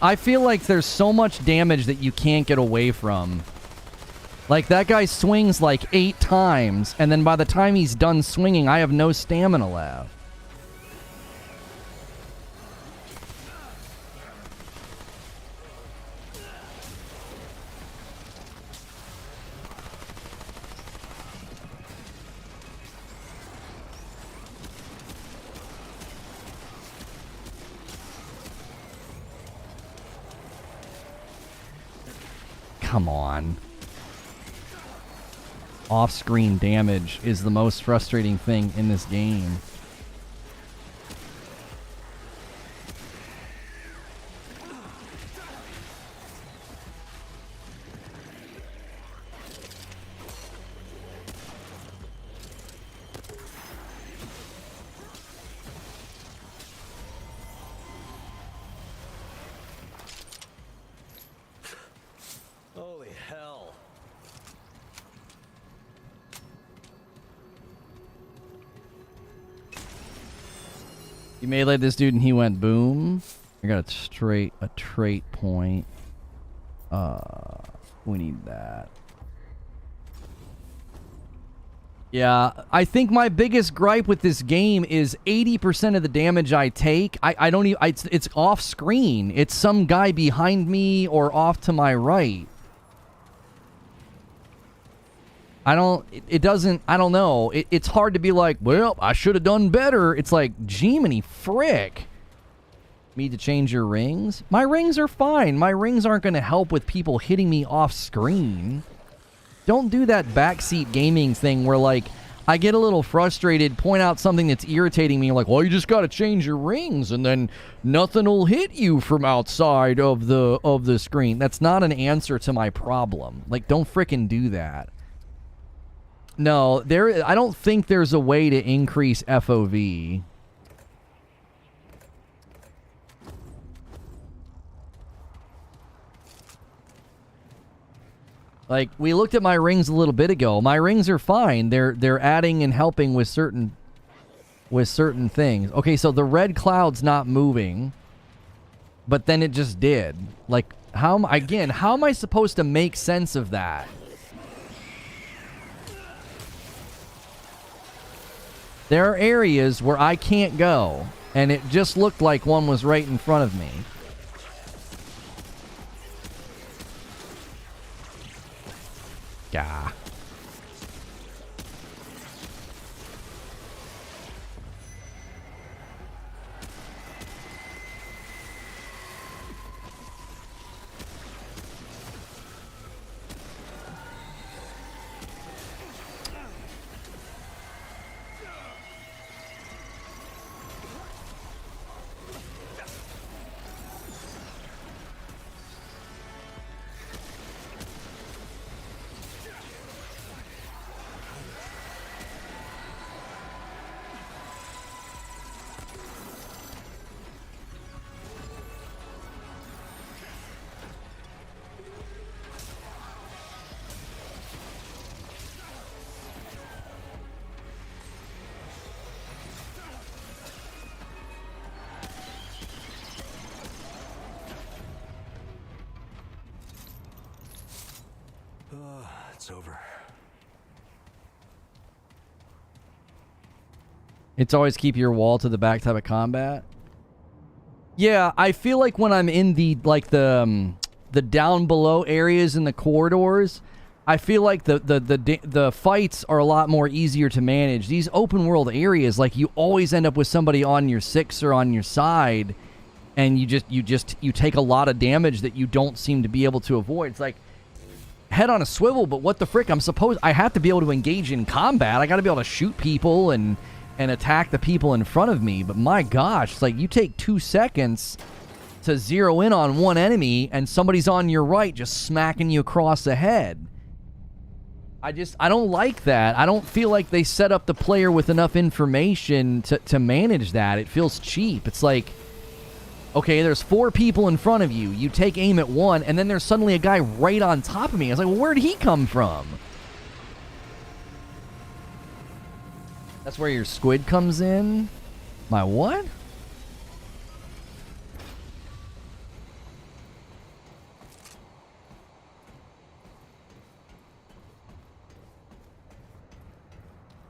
I feel like there's so much damage that you can't get away from. Like, that guy swings like 8 times, and then by the time he's done swinging, I have no stamina left. Come on. Off-screen damage is the most frustrating thing in this game. Holy You meleeed this dude and he went boom. I got a trait point. We need that. Yeah, I think my biggest gripe with this game is 80% of the damage I take, I don't even, it's off screen. It's some guy behind me or off to my right. I don't know. It's hard to be like, well, I should have done better. It's like, Jiminy frick. Need to change your rings? My rings are fine. My rings aren't going to help with people hitting me off screen. Don't do that backseat gaming thing where, like, I get a little frustrated, point out something that's irritating me, like, well, you just got to change your rings and then nothing will hit you from outside of the screen. That's not an answer to my problem. Like, don't frickin' do that. No, I don't think there's a way to increase FOV. Like, we looked at my rings a little bit ago. My rings are fine. They're adding and helping with certain things. Okay, so the red cloud's not moving, but then it just did. Like, how am I supposed to make sense of that? There are areas where I can't go, and it just looked like one was right in front of me. Gah. It's over. It's always keep your wall to the back type of combat. Yeah, I feel like when I'm in the down below areas in the corridors, I feel like the fights are a lot more easier to manage. These open world areas, like, you always end up with somebody on your 6 or on your side, and you take a lot of damage that you don't seem to be able to avoid. It's like head on a swivel, but what the frick? I have to be able to engage in combat. I got to be able to shoot people and attack the people in front of me. But my gosh, it's like you take 2 seconds to zero in on one enemy and somebody's on your right just smacking you across the head. I don't like that. I don't feel like they set up the player with enough information to manage that. It feels cheap. It's like, okay, there's 4 people in front of you. You take aim at one, and then there's suddenly a guy right on top of me. I was like, well, where'd he come from? That's where your squid comes in? My what?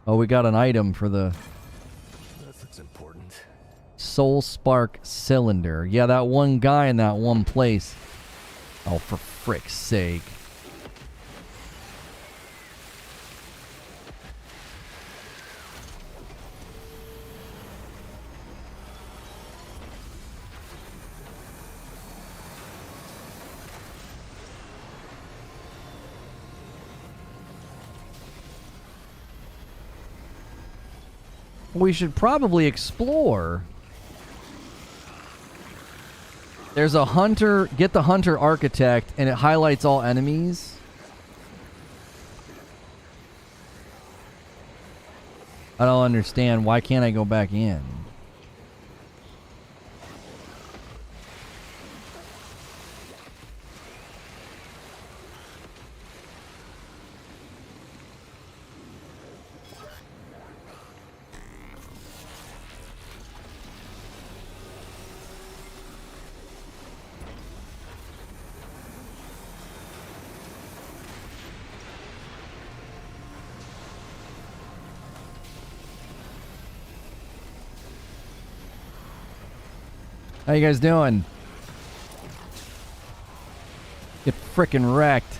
Oh, we got an item for the That's important. Soul Spark Cylinder. Yeah, that one guy in that one place. Oh, for frick's sake. We should probably explore. There's a hunter. Get the hunter architect, and it highlights all enemies. I don't understand. Why can't I go back in? How you guys doing? Get frickin' wrecked.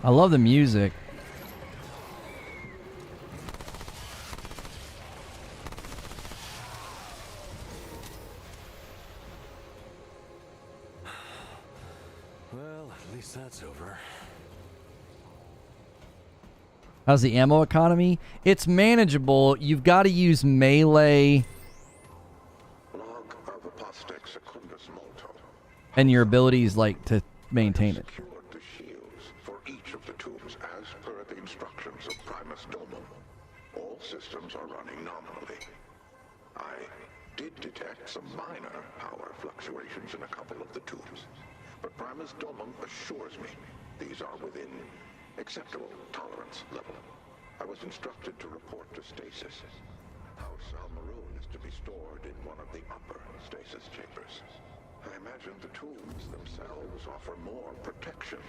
I love the music. Well, at least that's over. How's the ammo economy? It's manageable. You've got to use melee and your abilities like to maintain it. Secured the shields for each of the tombs as per the instructions of Primus Domum. All systems are running nominally. I did detect some minor power fluctuations in a couple of the tombs, but Primus Domum assures me these are within acceptable tolerance level. I was instructed to report to stasis. House Almaroon is to be stored in one of the upper stasis chambers. I imagine the tombs themselves offer more protection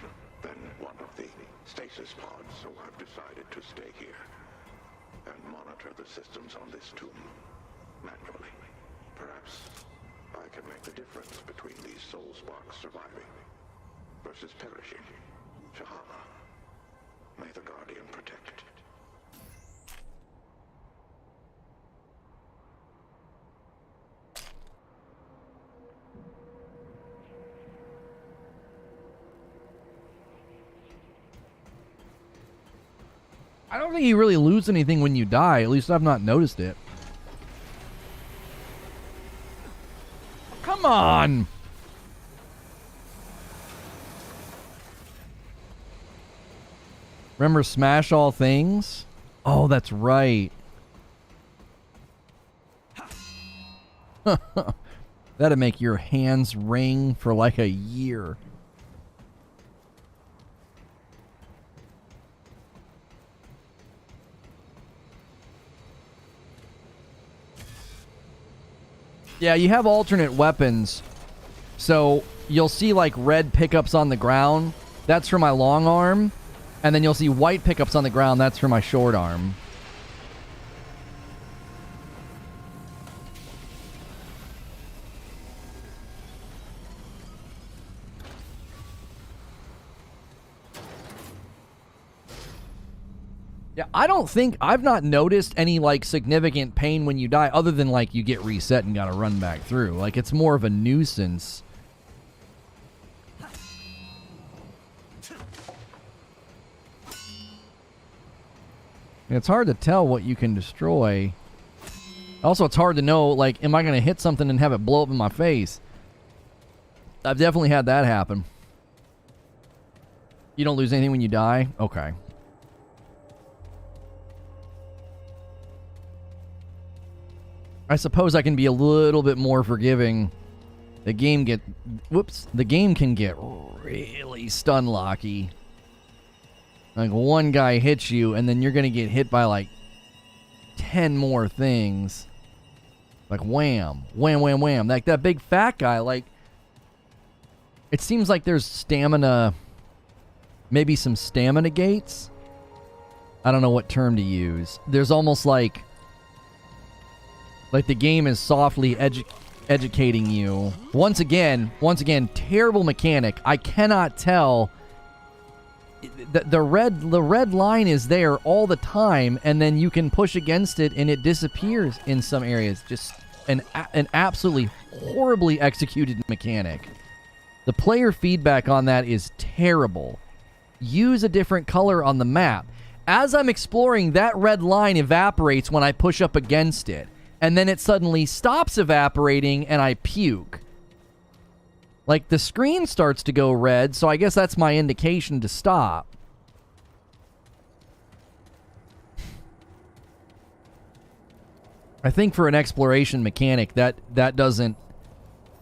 than one of the stasis pods, so I've decided to stay here and monitor the systems on this tomb manually. Perhaps I can make the difference between these soul sparks surviving versus perishing. Shahama, may the Guardian protect. I don't think you really lose anything when you die. At least I've not noticed it. Come on! Remember Smash All Things? Oh, that's right. That'd make your hands ring for like a year. Yeah, you have alternate weapons. So you'll see like red pickups on the ground. That's for my long arm. And then you'll see white pickups on the ground. That's for my short arm. Yeah, I don't think I've not noticed any like significant pain when you die other than like you get reset and got to run back through. Like it's more of a nuisance. It's hard to tell what you can destroy. Also, it's hard to know, like, am I going to hit something and have it blow up in my face? I've definitely had that happen. You don't lose anything when you die? Okay. I suppose I can be a little bit more forgiving. The game can get really stun locky. Like one guy hits you and then you're going to get hit by like 10 more things. Like wham, wham, wham, wham. Like that big fat guy, like it seems like there's stamina, maybe some stamina gates. I don't know what term to use. There's almost like the game is softly educating you. Once again, terrible mechanic. I cannot tell. The red line is there all the time, and then you can push against it, and it disappears in some areas. Just an absolutely horribly executed mechanic. The player feedback on that is terrible. Use a different color on the map. As I'm exploring, that red line evaporates when I push up against it. And then it suddenly stops evaporating and I puke. Like the screen starts to go red, so I guess that's my indication to stop. I think for an exploration mechanic, that doesn't...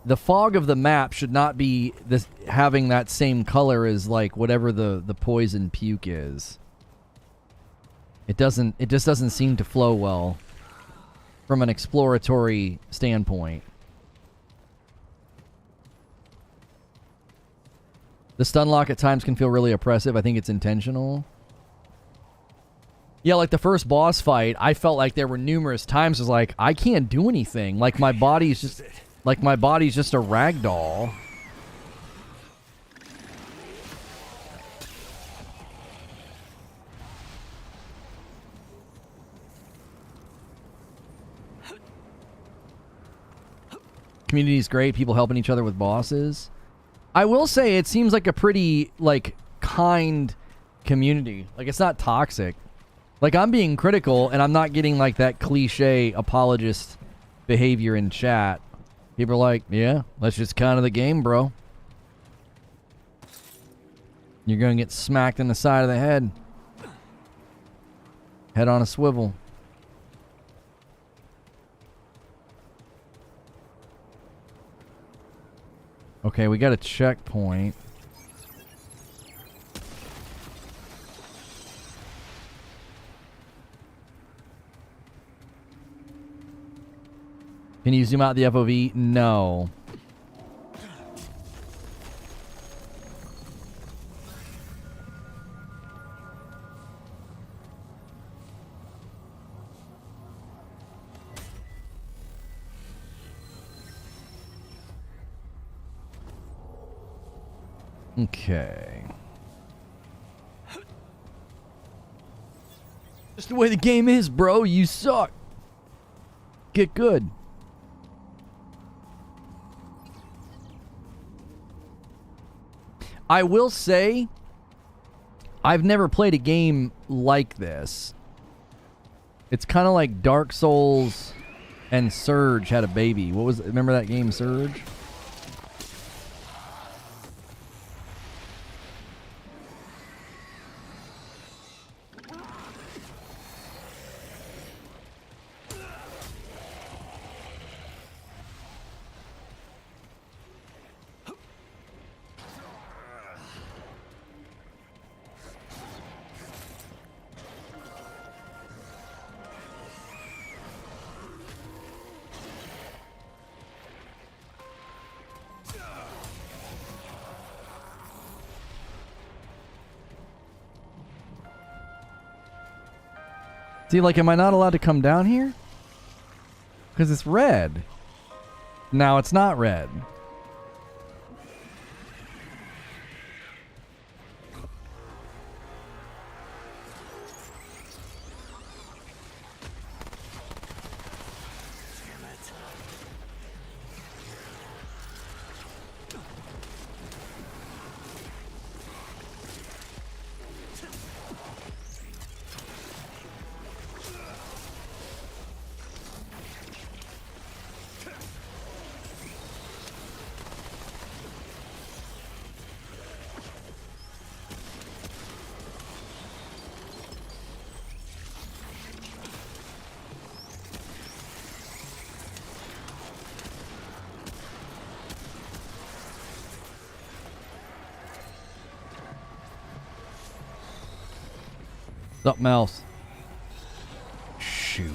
The fog of the map should not be having that same color as like whatever the poison puke is. It just doesn't seem to flow well from an exploratory standpoint. The stun lock at times can feel really oppressive. I think it's intentional. Yeah, like the first boss fight, I felt like there were numerous times I was like, I can't do anything. Like my body's just a rag doll. Community's great, people helping each other with bosses. I will say it seems like a pretty like kind community. Like it's not toxic. Like I'm being critical and I'm not getting like that cliche apologist behavior in chat. People are like, yeah, that's just kind of the game, bro. You're gonna get smacked in the side of the head. Head on a swivel. Okay, we got a checkpoint. Can you zoom out the FOV? No. Okay. Just the way the game is, bro. You suck. Get good. I will say, I've never played a game like this. It's kind of like Dark Souls and Surge had a baby. What was it? Remember that game, Surge? See, like, am I not allowed to come down here? Because it's red. Now it's not red. Something else. Shoot.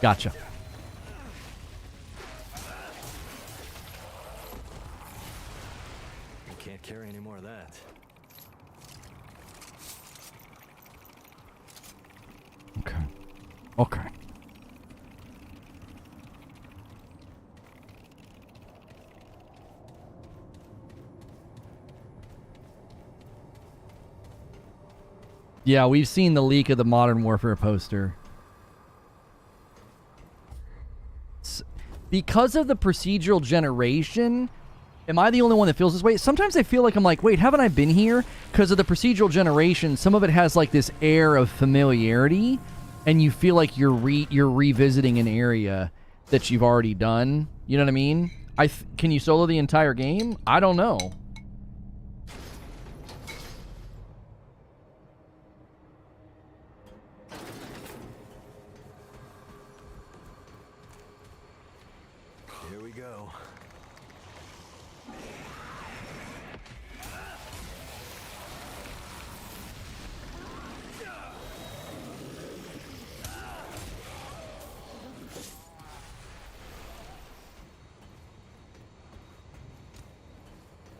Gotcha. I can't carry any more of that. Okay. Okay. Yeah, we've seen the leak of the Modern Warfare poster. Because of the procedural generation, am I the only one that feels this way? Sometimes I feel like I'm like, wait, haven't I been here? Because of the procedural generation, some of it has like this air of familiarity, and you feel like you're revisiting an area that you've already done. You know what I mean? Can you solo the entire game? I don't know.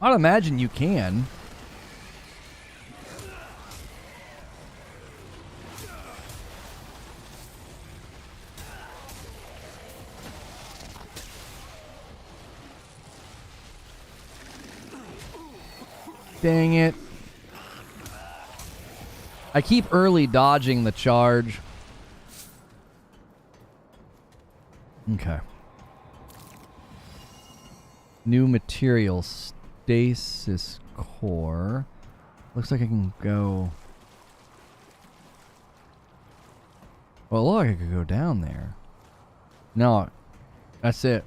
I'd imagine you can. Dang it. I keep early dodging the charge. Okay. New material. Stasis core. Looks like I can go... Well, look, I could go down there. No. That's it.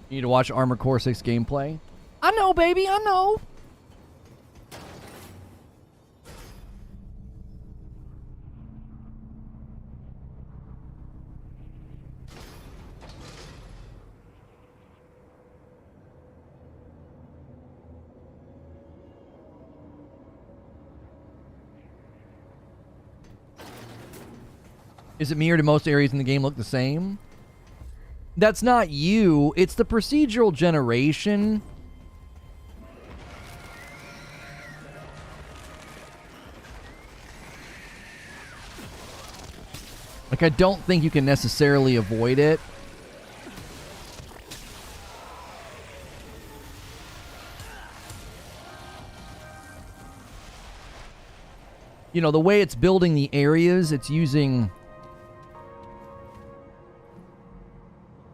You need to watch Armored Core 6 gameplay. I know, baby, I know. Is it me or do most areas in the game look the same? That's not you. It's the procedural generation. Like, I don't think you can necessarily avoid it. You know, the way it's building the areas, it's using...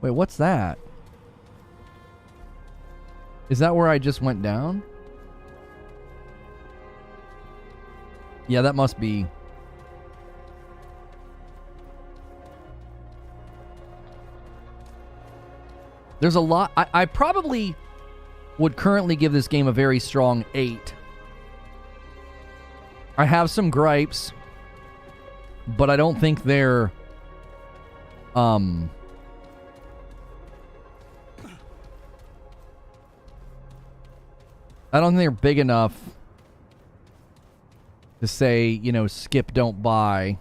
Wait, what's that? Is that where I just went down? Yeah, that must be... There's a lot... I probably would currently give this game a very strong 8. I have some gripes, but I don't think they're... I don't think they're big enough to say, you know, skip, don't buy.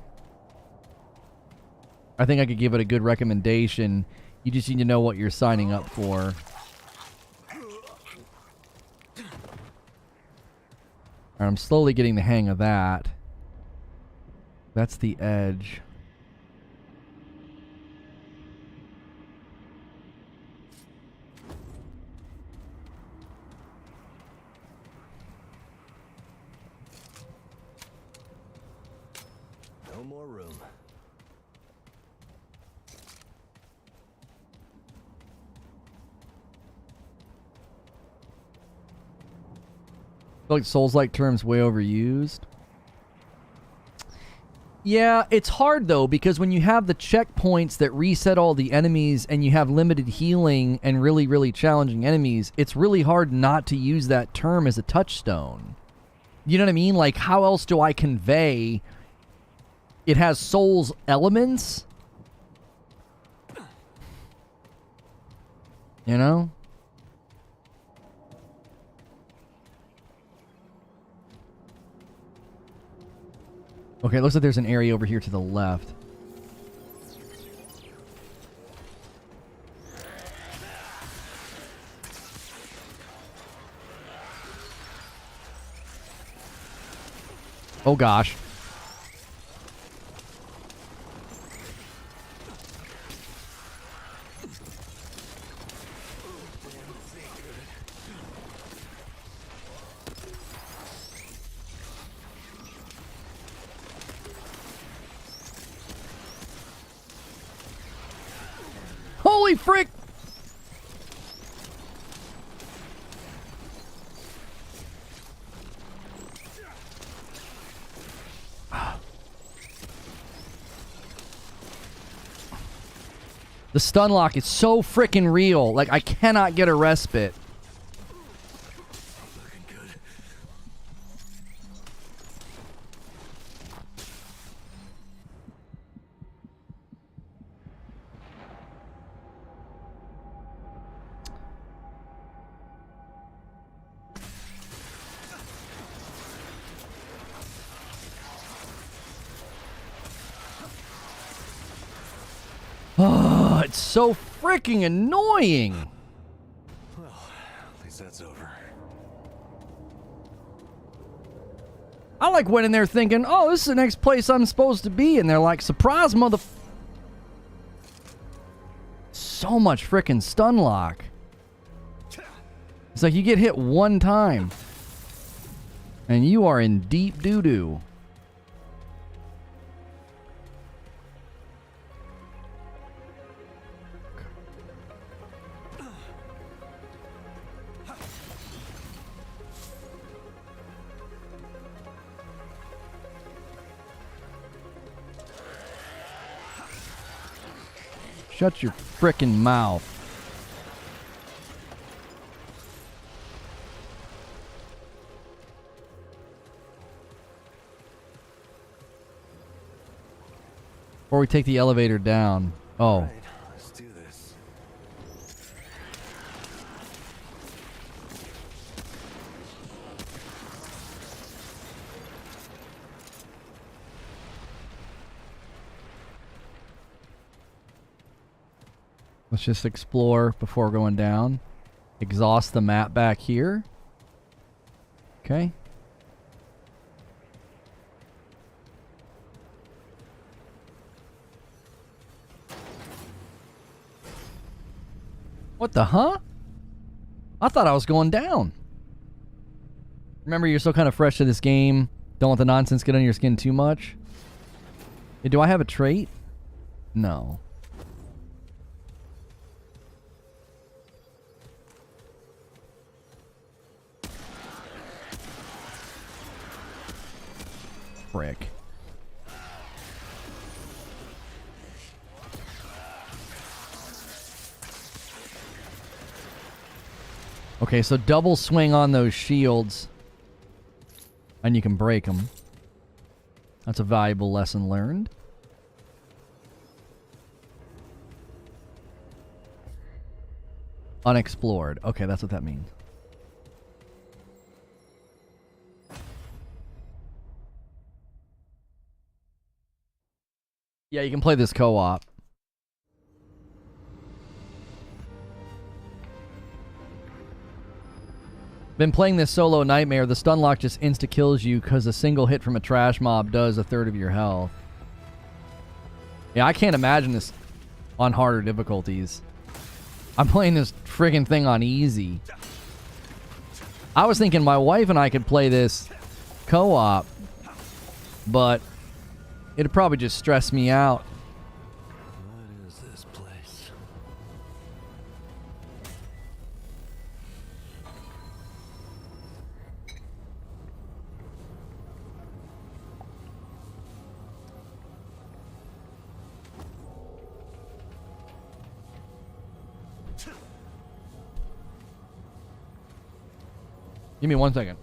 I think I could give it a good recommendation. You just need to know what you're signing up for. I'm slowly getting the hang of that. That's the edge. No more room. I feel like Souls-like terms way overused. Yeah, it's hard though, because when you have the checkpoints that reset all the enemies and you have limited healing and really, really challenging enemies, it's really hard not to use that term as a touchstone. You know what I mean? Like, how else do I convey it has Souls elements? You know? Okay, it looks like there's an area over here to the left. Oh gosh. Holy frick! The stun lock is so freaking real. Like, I cannot get a respite. Looking good. it's so freaking annoying. Well, at least that's over. I like went in there thinking, oh, this is the next place I'm supposed to be. And they're like, surprise, mother... So much freaking stun lock. It's like you get hit one time. And you are in deep doo-doo. Shut your frickin' mouth. Or we take the elevator down. Oh. Right, let's do this. Let's just explore before going down. Exhaust the map back here. Okay. What the huh? I thought I was going down. Remember, you're still kind of fresh to this game. Don't let the nonsense get on your skin too much. Hey, do I have a trait? No. Frick. Okay, so double swing on those shields, and you can break them. That's a valuable lesson learned. Unexplored. Okay, that's what that means. Yeah, you can play this co-op. Been playing this solo nightmare. The stun lock just insta-kills you because a single hit from a trash mob does a third of your health. Yeah, I can't imagine this on harder difficulties. I'm playing this friggin' thing on easy. I was thinking my wife and I could play this co-op, but it'd probably just stress me out. What is this place? Give me 1 second.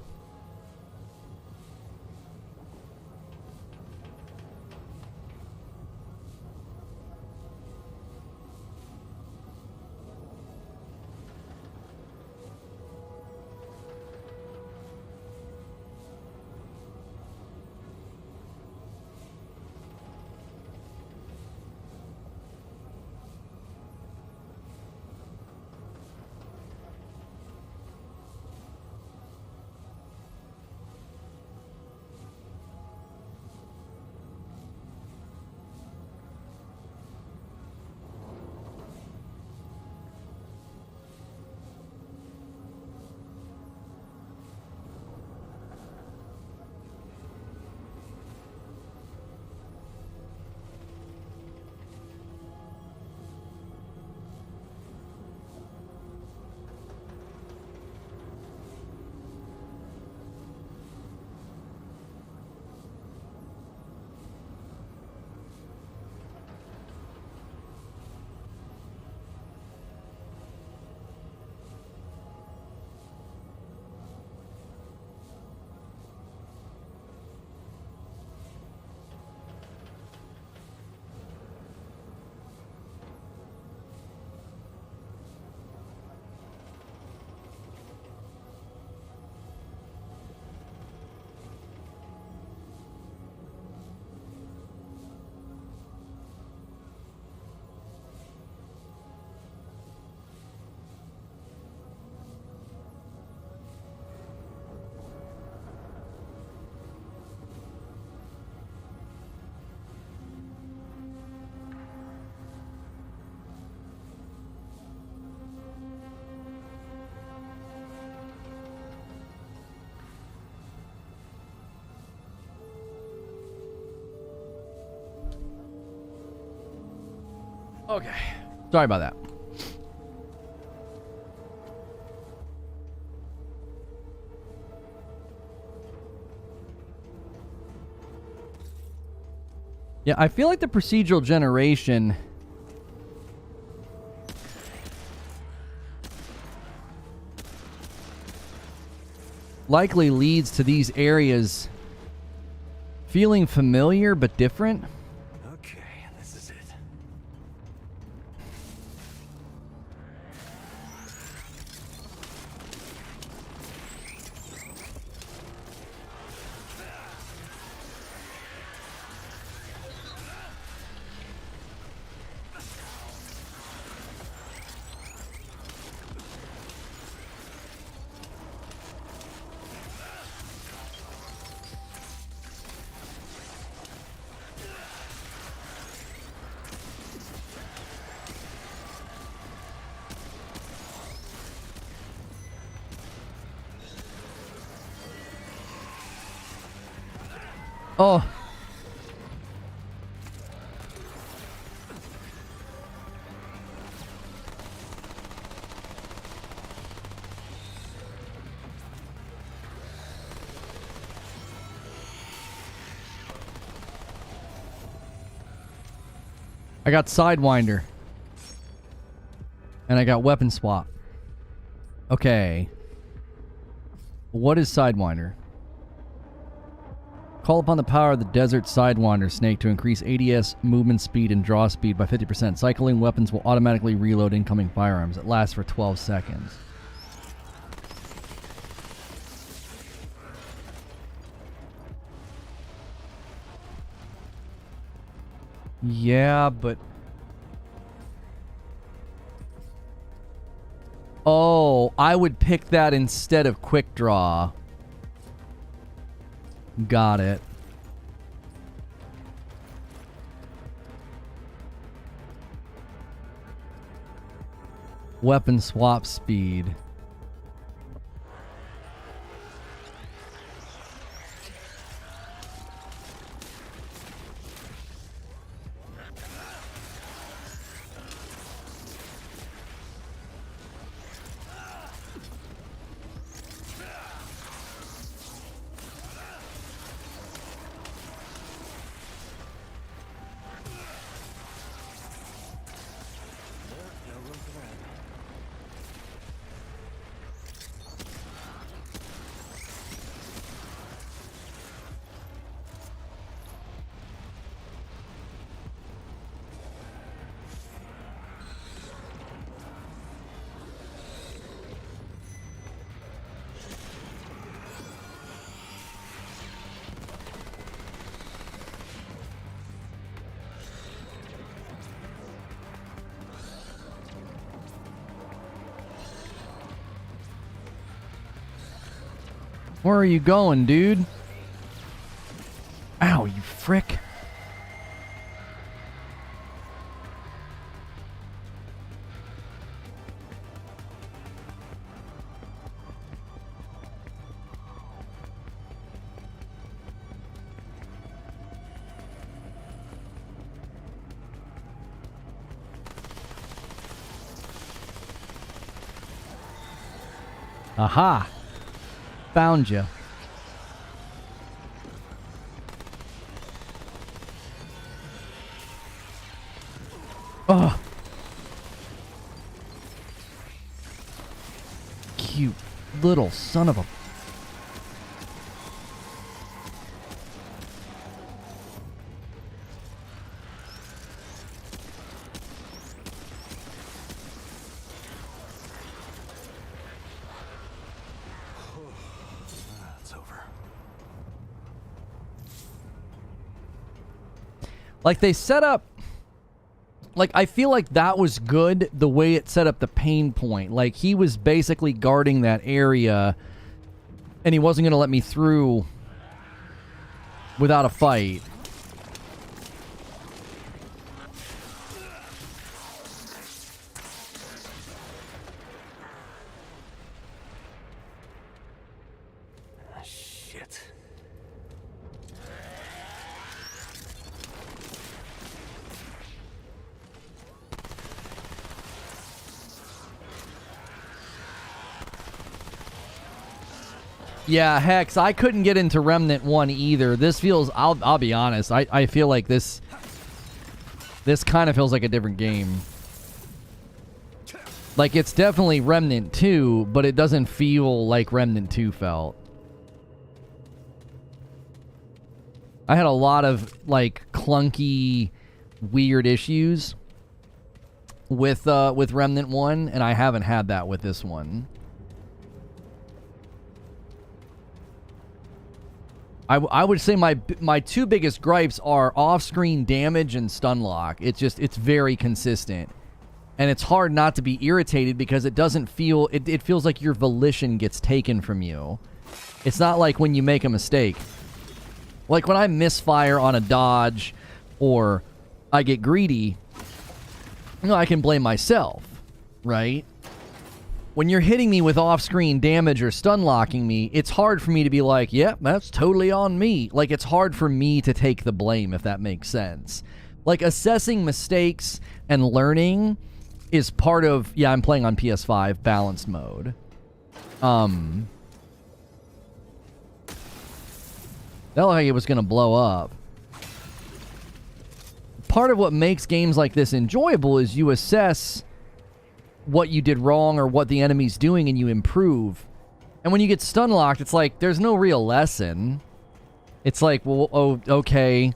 Okay. Sorry about that. Yeah, I feel like the procedural generation likely leads to these areas feeling familiar but different. Okay, this is it. Oh. I got Sidewinder. And I got Weapon Swap. Okay. What is Sidewinder? Call upon the power of the Desert Sidewinder Snake to increase ADS movement speed and draw speed by 50%. Cycling weapons will automatically reload incoming firearms. It lasts for 12 seconds. Yeah, but... Oh, I would pick that instead of Quick Draw. Got it. Weapon swap speed. Where are you going, dude? Ow, you frick. Aha! Found you. Oh. Cute little son of a... Like, they set up... Like, I feel like that was good, the way it set up the pain point. Like, he was basically guarding that area, and he wasn't going to let me through without a fight. Yeah, Hex, I couldn't get into Remnant 1 either. This feels, I'll be honest, I feel like this kind of feels like a different game. Like, it's definitely Remnant 2, but it doesn't feel like Remnant 2 felt. I had a lot of, like, clunky, weird issues with Remnant 1, and I haven't had that with this one. I would say my two biggest gripes are off-screen damage and stun lock. It's very consistent. And it's hard not to be irritated because it doesn't feel... It feels like your volition gets taken from you. It's not like when you make a mistake. Like when I misfire on a dodge or I get greedy, you know, I can blame myself, right? When you're hitting me with off-screen damage or stun locking me, it's hard for me to be like, yep, that's totally on me. Like, it's hard for me to take the blame, if that makes sense. Like, assessing mistakes and learning is part of... Yeah, I'm playing on PS5 balanced mode. That looked like it was going to blow up. Part of what makes games like this enjoyable is you assess what you did wrong or what the enemy's doing and you improve. And when you get stun locked, it's like, there's no real lesson. It's like, well, oh, okay.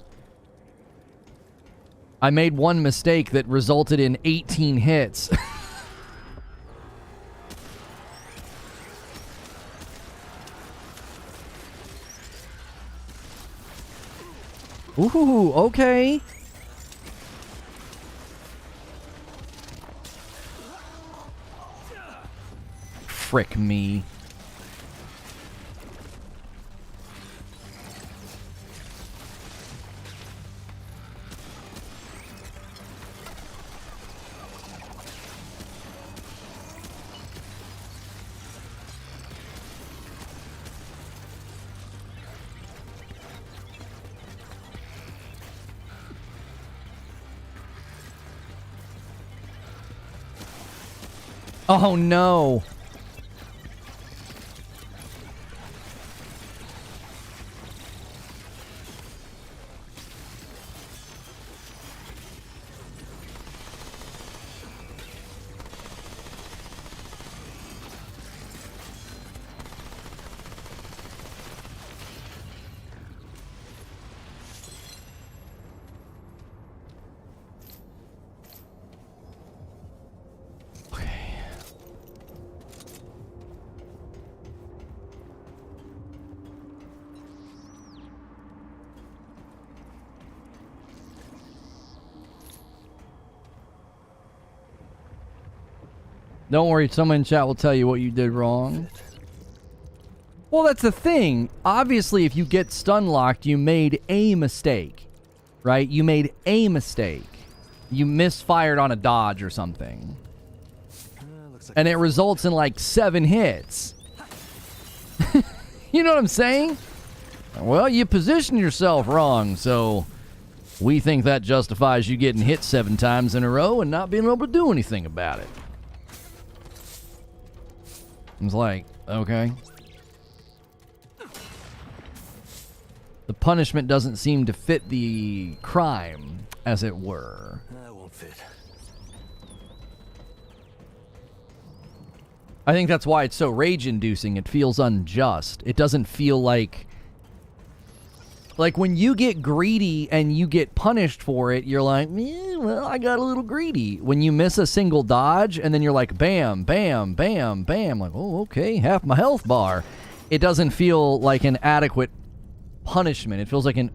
I made one mistake that resulted in 18 hits. Ooh, okay. Frick me. Oh no. Don't worry, someone in chat will tell you what you did wrong. Well, that's the thing. Obviously, if you get stun locked, you made a mistake, right? You made a mistake. You misfired on a dodge or something. And it results in like 7 hits. You know what I'm saying? Well, you positioned yourself wrong, so we think that justifies you getting hit 7 times in a row and not being able to do anything about it. It's like, okay. The punishment doesn't seem to fit the crime, as it were. That won't fit. I think that's why it's so rage-inducing. It feels unjust. It doesn't feel like... Like, when you get greedy and you get punished for it, you're like, yeah, well, I got a little greedy. When you miss a single dodge, and then you're like, bam, bam, bam, bam. Like, oh, okay, half my health bar. It doesn't feel like an adequate punishment. It feels like an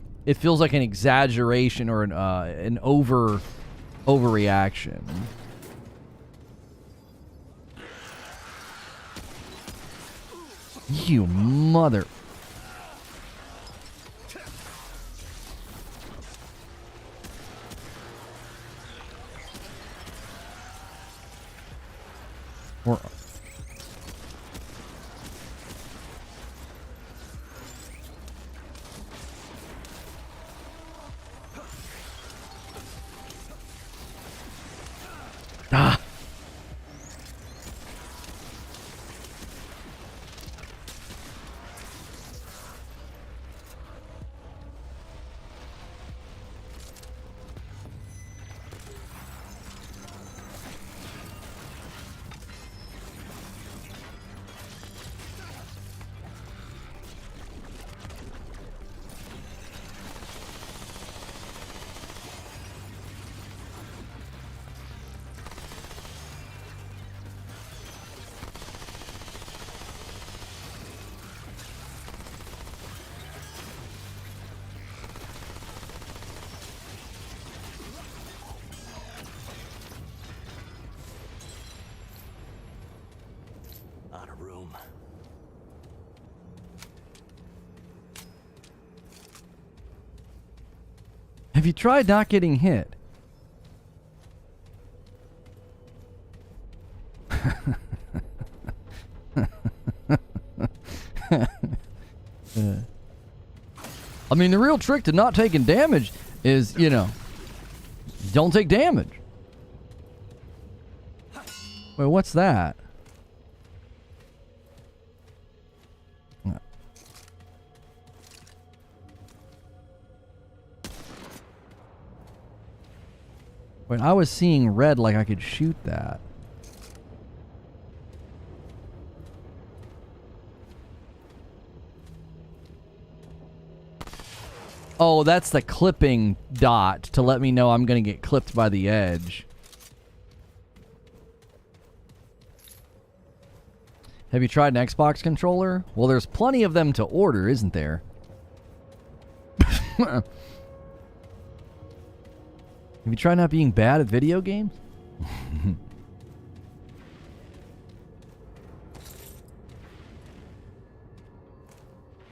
exaggeration or an overreaction. You mother... We're... Ah. Have you tried not getting hit? I mean, the real trick to not taking damage is, you know, don't take damage. Wait, what's that? Wait, I was seeing red like I could shoot that. Oh, that's the clipping dot to let me know I'm going to get clipped by the edge. Have you tried an Xbox controller? Well, there's plenty of them to order, isn't there? Have you tried not being bad at video games?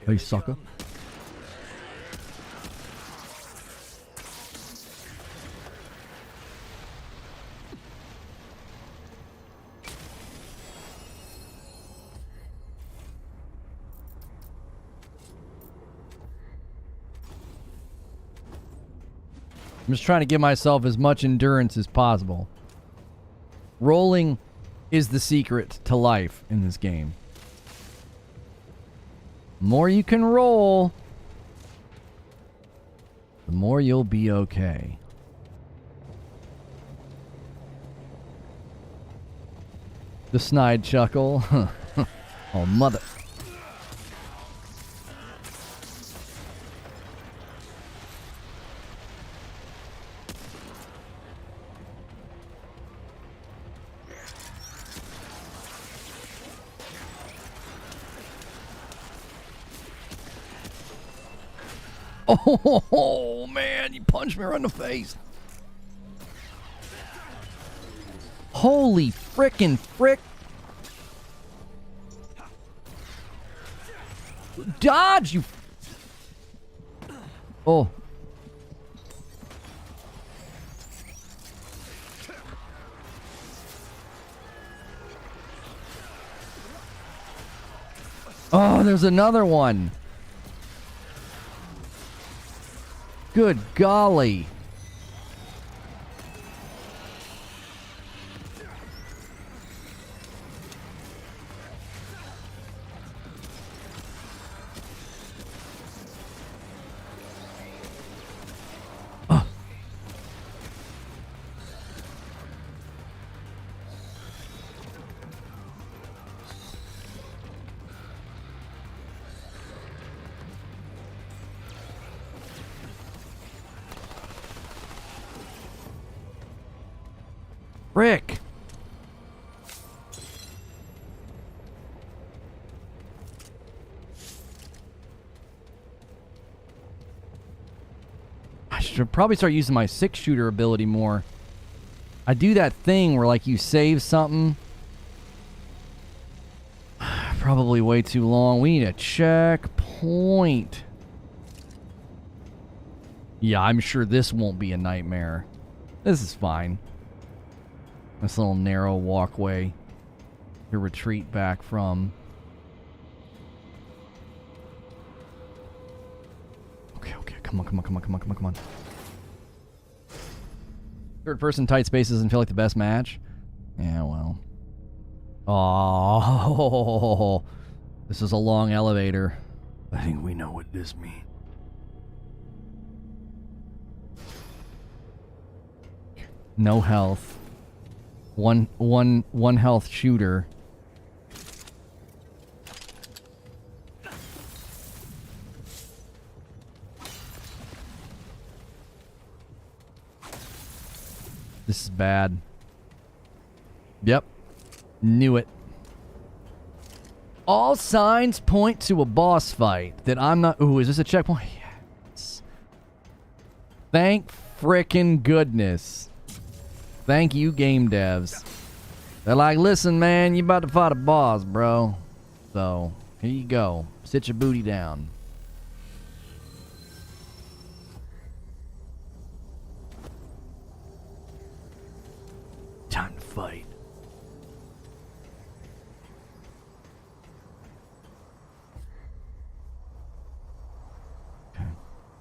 Hey, sucker. I'm just trying to give myself as much endurance as possible. Rolling is the secret to life in this game. The more you can roll, the more you'll be okay. The snide chuckle. Oh, mother. Oh, man, you punched me right in the face. Holy frickin' frick. Dodge, you. Oh. Oh, there's another one. Good golly. Oh. Rick. I should probably start using my 6-shooter ability more. I do that thing where like you save something. Probably way too long. We need a checkpoint. Yeah, I'm sure this won't be a nightmare. This is fine. This little narrow walkway to retreat back from. Okay, come on. Third person tight space doesn't feel like the best match. Yeah, well. Oh, this is a long elevator. I think we know what this means. No health. One health shooter. This is bad. Yep. Knew it. All signs point to a boss fight that I'm not... Ooh, is this a checkpoint? Yes. Thank frickin' goodness. Thank you, game devs. They're like, listen, man, you about to fight a boss, bro. So, here you go. Sit your booty down. Time to fight.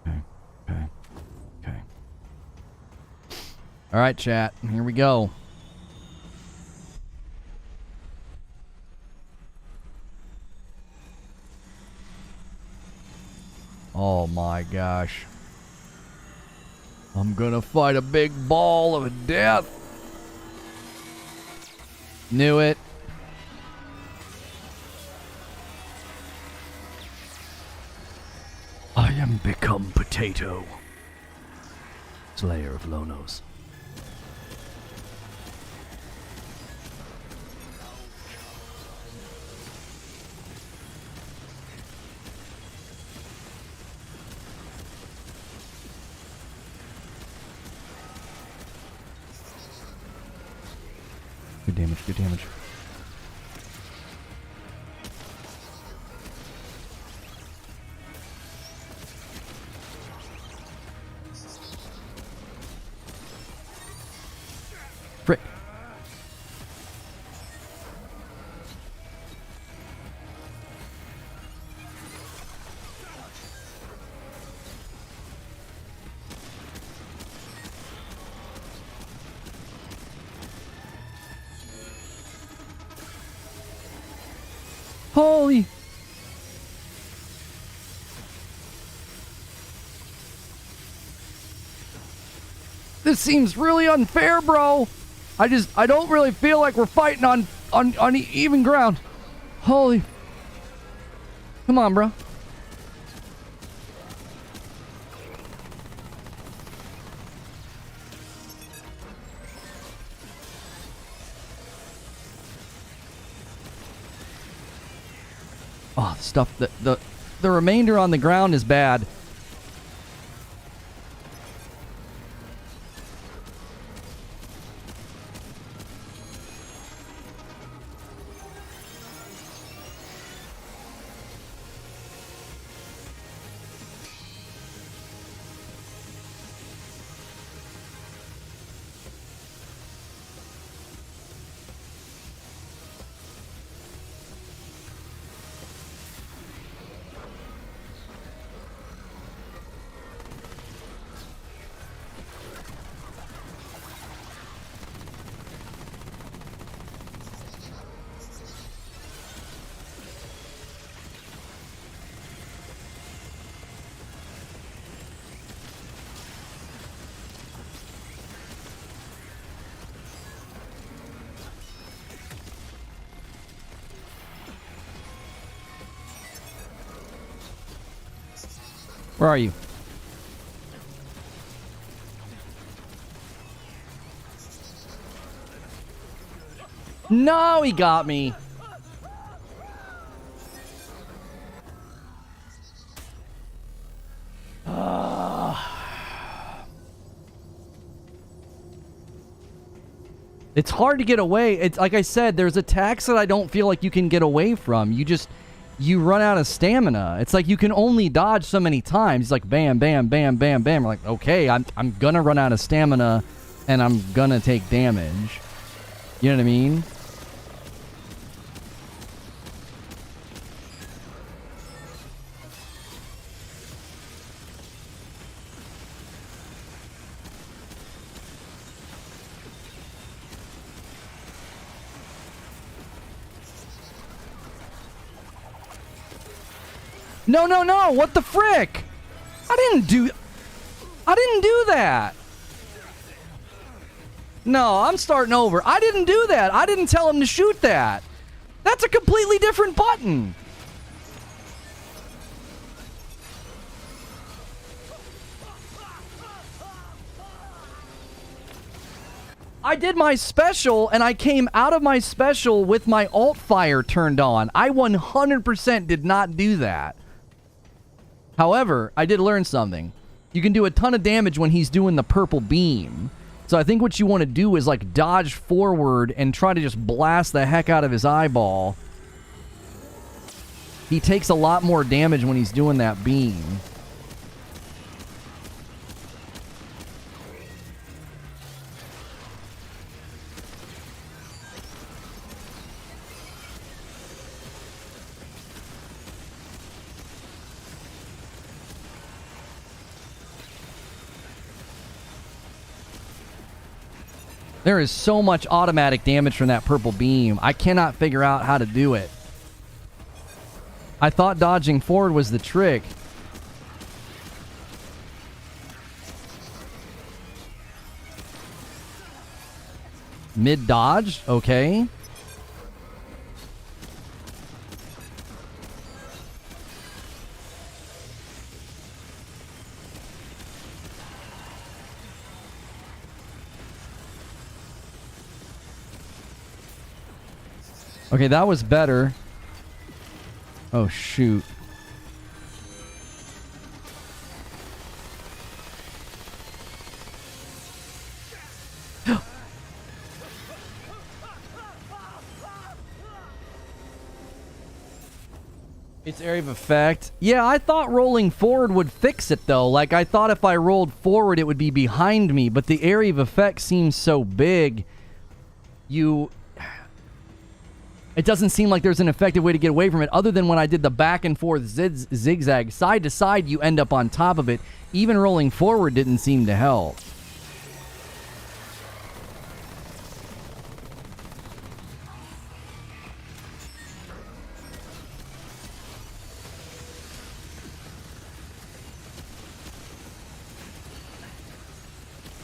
Okay. All right, chat. Here we go. Oh my gosh. I'm gonna fight a big ball of death. Knew it. I am become potato. Slayer of Lonos. Good damage, good damage. Frick. Holy. This seems really unfair, bro. I don't really feel like we're fighting on even ground. Holy. Come on, bro. Oh, the stuff the remainder on the ground is bad. Where are you? No, he got me. It's hard to get away. It's like I said, there's attacks that I don't feel like you can get away from. You run out of stamina. It's like you can only dodge so many times. It's like bam, bam, bam, bam, bam. We're like, okay, I'm gonna run out of stamina and I'm gonna take damage. You know what I mean? No, no, no! What the frick? I didn't do that! No, I'm starting over. I didn't do that. I didn't tell him to shoot that. That's a completely different button. I did my special, and I came out of my special with my alt fire turned on. I 100% did not do that. However, I did learn something. You can do a ton of damage when he's doing the purple beam. So I think what you want to do is like dodge forward and try to just blast the heck out of his eyeball. He takes a lot more damage when he's doing that beam. There is so much automatic damage from that purple beam. I cannot figure out how to do it. I thought dodging forward was the trick. Mid dodge? Okay. Okay, that was better. Oh, shoot. It's area of effect. Yeah, I thought rolling forward would fix it, though. Like, I thought if I rolled forward, it would be behind me. But the area of effect seems so big. It doesn't seem like there's an effective way to get away from it, other than when I did the back and forth zigzag. Side to side, you end up on top of it. Even rolling forward didn't seem to help.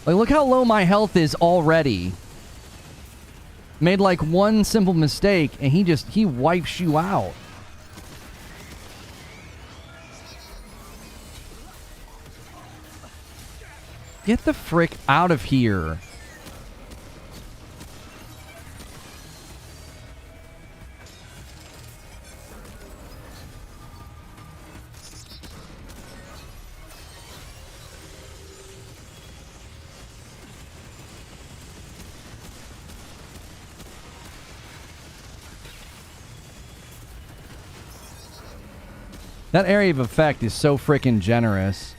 Like, look how low my health is already. Made like one simple mistake, and he wipes you out. Get the frick out of here. That area of effect is so freaking generous.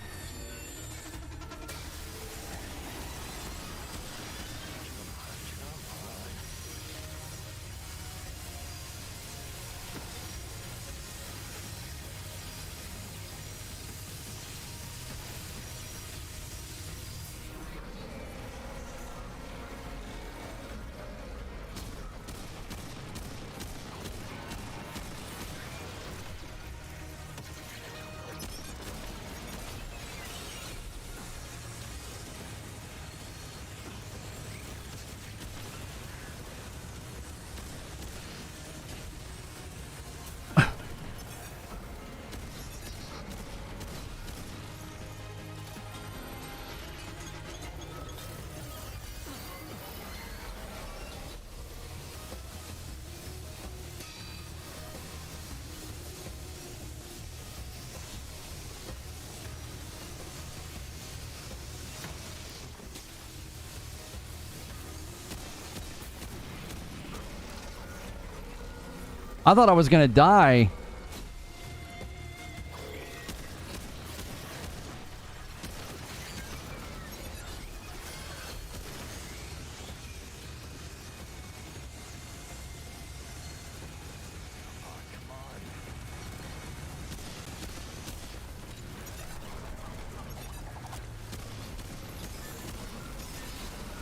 I thought I was gonna die.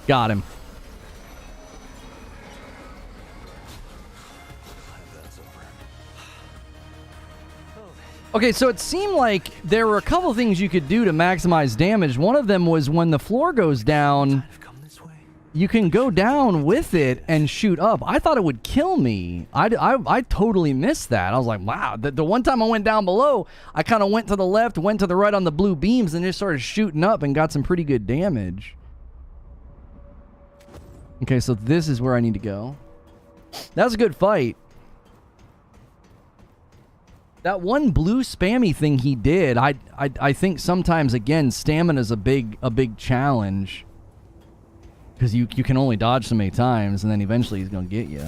Got him. Okay, so it seemed like there were a couple things you could do to maximize damage. One of them was when the floor goes down, you can go down with it and shoot up. I thought it would kill me. I totally missed that. I was like, wow. The one time I went down below, I kind of went to the left, went to the right on the blue beams, and just started shooting up and got some pretty good damage. Okay, so this is where I need to go. That was a good fight. That one blue spammy thing he did, I think sometimes, again, stamina's a big challenge. Because you can only dodge so many times, and then eventually he's going to get you.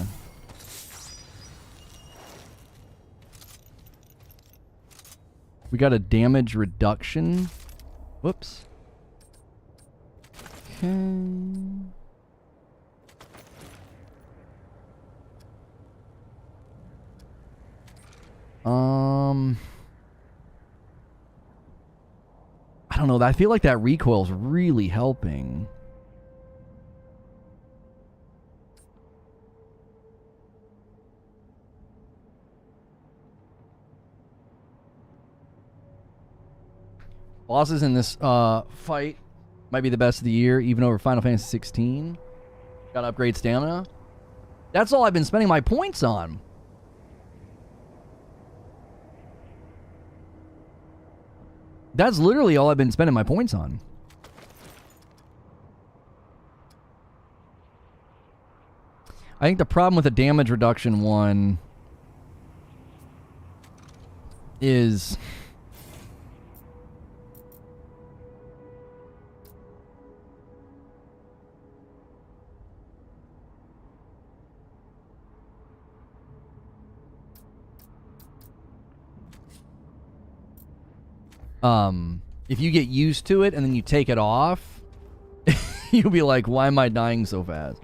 We got a damage reduction. Whoops. Okay. I don't know. I feel like that recoil's really helping. Bosses in this fight might be the best of the year, even over Final Fantasy 16. Got to upgrade stamina. That's all I've been spending my points on. That's literally all I've been spending my points on. I think the problem with the damage reduction one is if you get used to it and then you take it off, you'll be like, why am I dying so fast?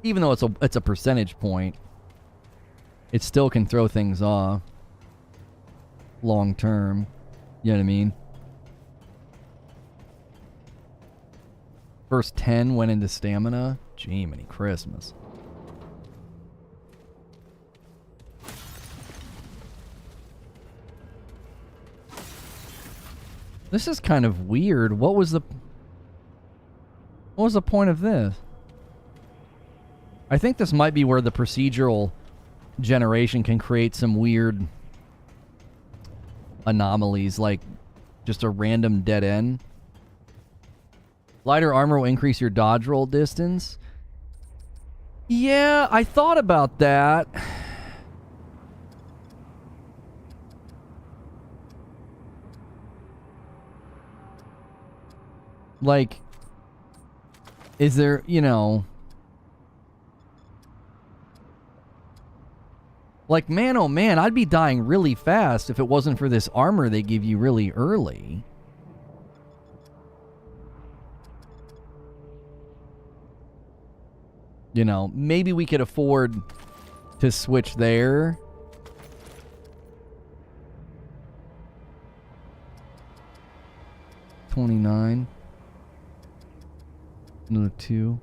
Even though it's a percentage point, it still can throw things off long term. You know what I mean? First 10 went into stamina. Gee, many Christmas. This is kind of weird. What was the point of this? I think this might be where the procedural generation can create some weird anomalies, like just a random dead end. Lighter armor will increase your dodge roll distance. Yeah, I thought about that. Like, is there, you know... Like, man, oh man, I'd be dying really fast if it wasn't for this armor they give you really early. You know, maybe we could afford to switch there. $29. Another 2.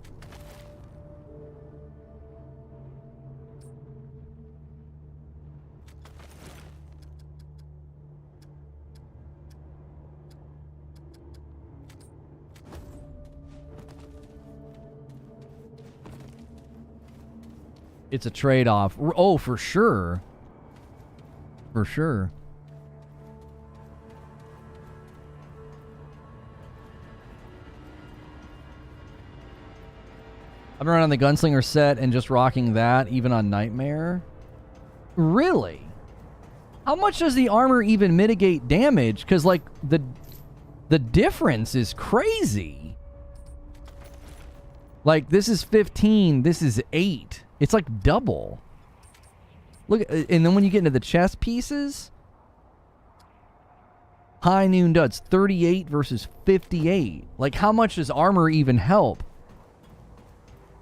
It's a trade-off. Oh, for sure. For sure. I've been running the Gunslinger set and just rocking that, even on Nightmare. Really? How much does the armor even mitigate damage? Because, like, the difference is crazy. Like, this is 15, this is 8. It's like double. Look, and then when you get into the chest pieces, High Noon Duds, 38 versus 58. Like, how much does armor even help?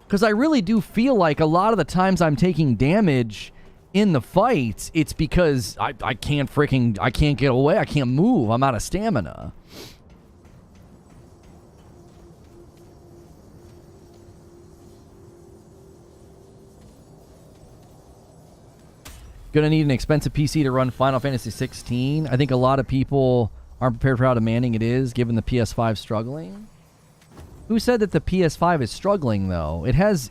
Because I really do feel like a lot of the times I'm taking damage in the fights, it's because I can't get away. I can't move. I'm out of stamina. Gonna need an expensive PC to run Final Fantasy 16. I think a lot of people aren't prepared for how demanding it is, given the PS5 struggling. Who said that the PS5 is struggling, though? It has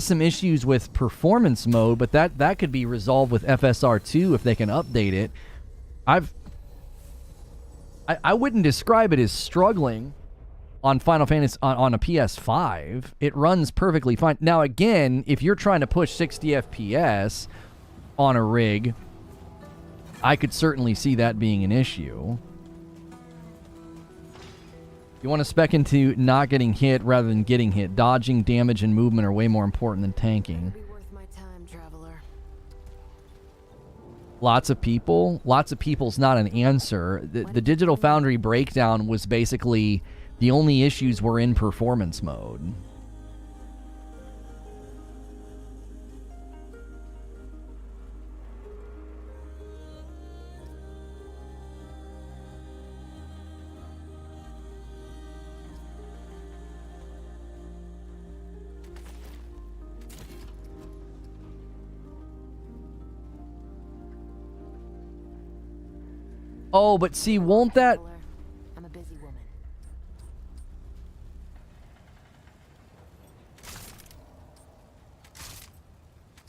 some issues with performance mode, but that could be resolved with FSR2 if they can update it. I wouldn't describe it as struggling on Final Fantasy on a PS5. It runs perfectly fine. Now, again, if you're trying to push 60 FPS on a rig, I could certainly see that being an issue. You want to spec into not getting hit rather than getting hit. Dodging, damage, and movement are way more important than tanking. Be worth my time, traveler. Lots of people's not an answer. The Digital Foundry breakdown was basically the only issues were in performance mode. Oh, but see, won't that... I'm a busy woman.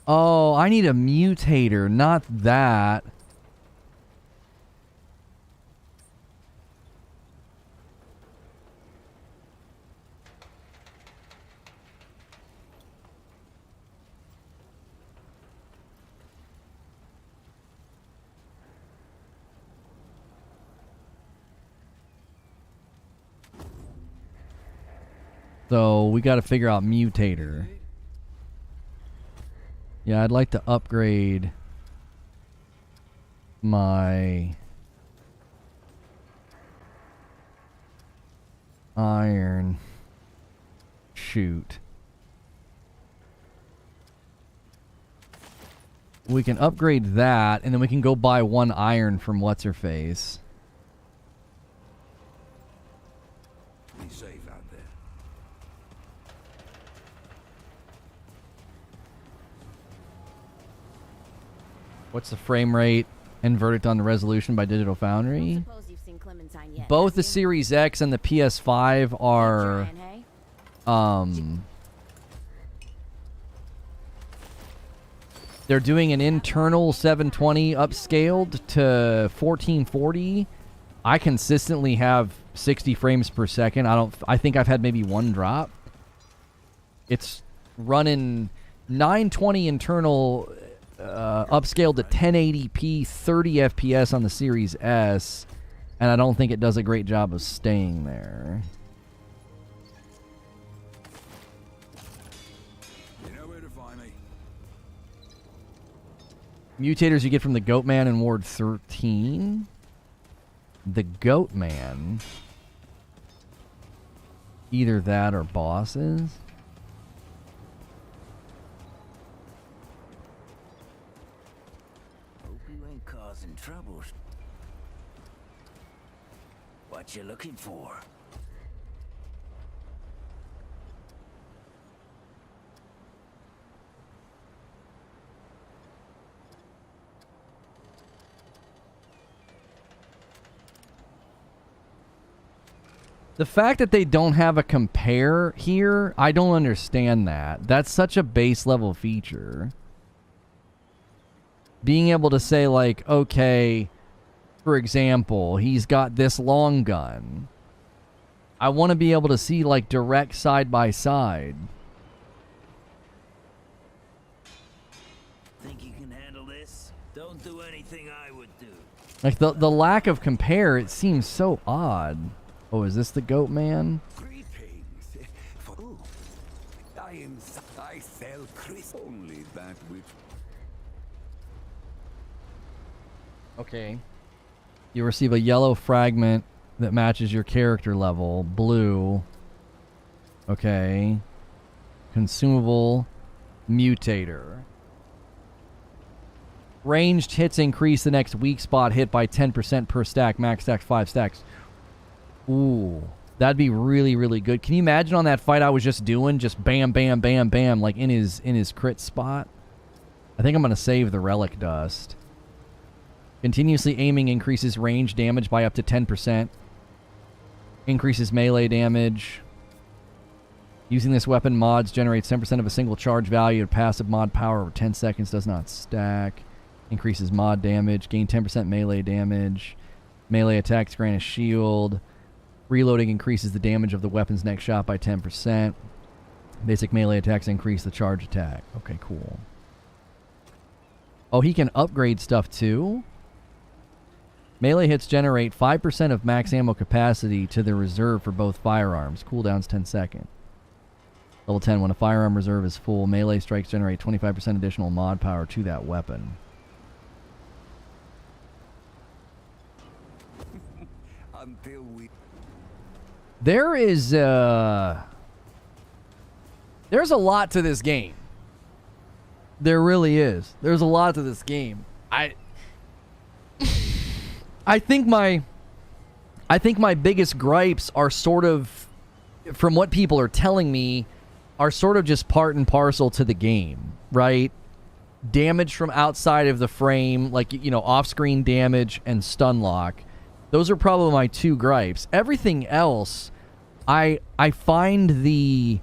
Oh, I need a mutator, not that. So we got to figure out mutator. Yeah, I'd like to upgrade my iron. Shoot. We can upgrade that, and then we can go buy 1 iron from What's-Her-Face. Be safe out there. What's the frame rate and verdict on the resolution by Digital Foundry? Suppose you've seen Clementine yet, Both the have you? Series X and the PS5 are Keep trying, hey? They're doing an internal 720 upscaled to 1440. I consistently have 60 frames per second. I think I've had maybe 1 drop. It's running 920 internal upscaled to 1080p 30 FPS on the Series S, and I don't think it does a great job of staying there. You know where to find me. Mutators you get from the Goat Man in Ward 13. The Goat Man. Either that or bosses. Hope you ain't causing trouble. What you looking for? The fact that they don't have a compare here, I don't understand that. That's such a base level feature. Being able to say, like, okay, for example, he's got this long gun. I want to be able to see, like, direct side by side. Think you can handle this? Don't do anything I would do. Like, the lack of compare, it seems so odd. Oh, is this the Goat Man? Greetings. Ooh. I sell Chris only that which. Okay. You receive a yellow fragment that matches your character level. Blue. Okay. Consumable. Mutator. Ranged hits increase the next weak spot hit by 10% per stack. Max stacks 5 stacks. Ooh. That'd be really, really good. Can you imagine on that fight I was just doing? Just bam, bam, bam, bam. Like in his crit spot. I think I'm going to save the relic dust. Continuously aiming increases range damage by up to 10%. Increases melee damage. Using this weapon, mods generates 10% of a single charge value. Passive mod power over 10 seconds does not stack. Increases mod damage. Gain 10% melee damage. Melee attacks grant a shield. Reloading increases the damage of the weapon's next shot by 10%. Basic melee attacks increase the charge attack. Okay, cool. Oh, he can upgrade stuff too? Melee hits generate 5% of max ammo capacity to the reserve for both firearms. Cooldown's 10 seconds. Level 10, when a firearm reserve is full, melee strikes generate 25% additional mod power to that weapon. Until we. There is, there's a lot to this game. There really is. There's a lot to this game. I think my biggest gripes are sort of, from what people are telling me, are sort of just part and parcel to the game, right? Damage from outside of the frame, like, you know, off-screen damage and stun lock. Those are probably my two gripes. Everything else, I find the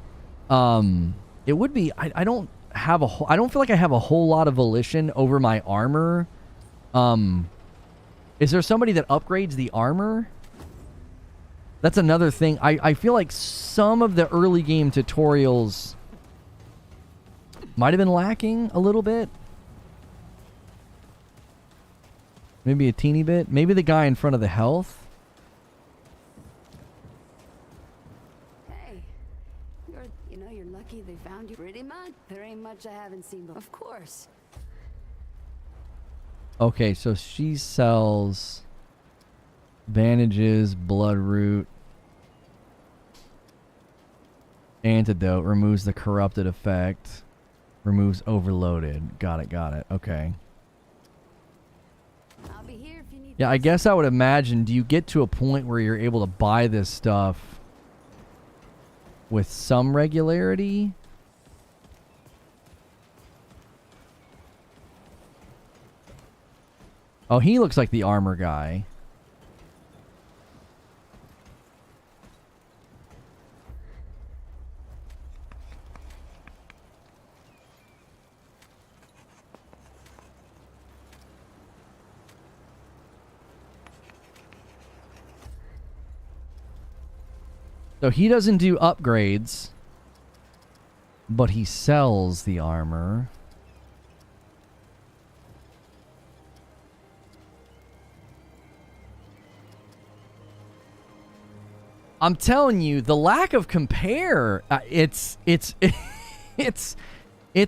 it would be I don't have I don't feel like I have a whole lot of volition over my armor. Is there somebody that upgrades the armor? That's another thing. I feel like some of the early game tutorials might have been lacking a little bit. Maybe a teeny bit. Maybe the guy in front of the health. Hey, you're lucky they found you. Pretty much. There ain't much I haven't seen before. Of course. Okay, so she sells bandages, bloodroot, antidote, removes the corrupted effect, removes overloaded. Got it. Okay. I'll be here if you need. Yeah, I guess I would imagine, do you get to a point where you're able to buy this stuff with some regularity? Oh, he looks like the armor guy. So he doesn't do upgrades, but he sells the armor. I'm telling you, the lack of compare, it's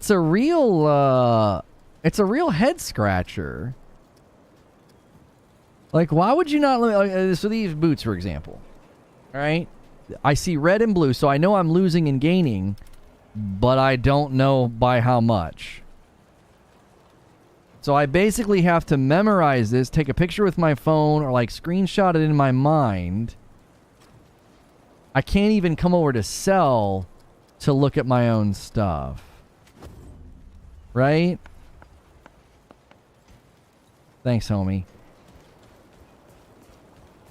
a real head scratcher. Like, why would you not so these boots, for example, all right? I see red and blue, so I know I'm losing and gaining, but I don't know by how much. So I basically have to memorize this, take a picture with my phone, or like screenshot it in my mind. I can't even come over to sell to look at my own stuff. Right? Thanks, homie.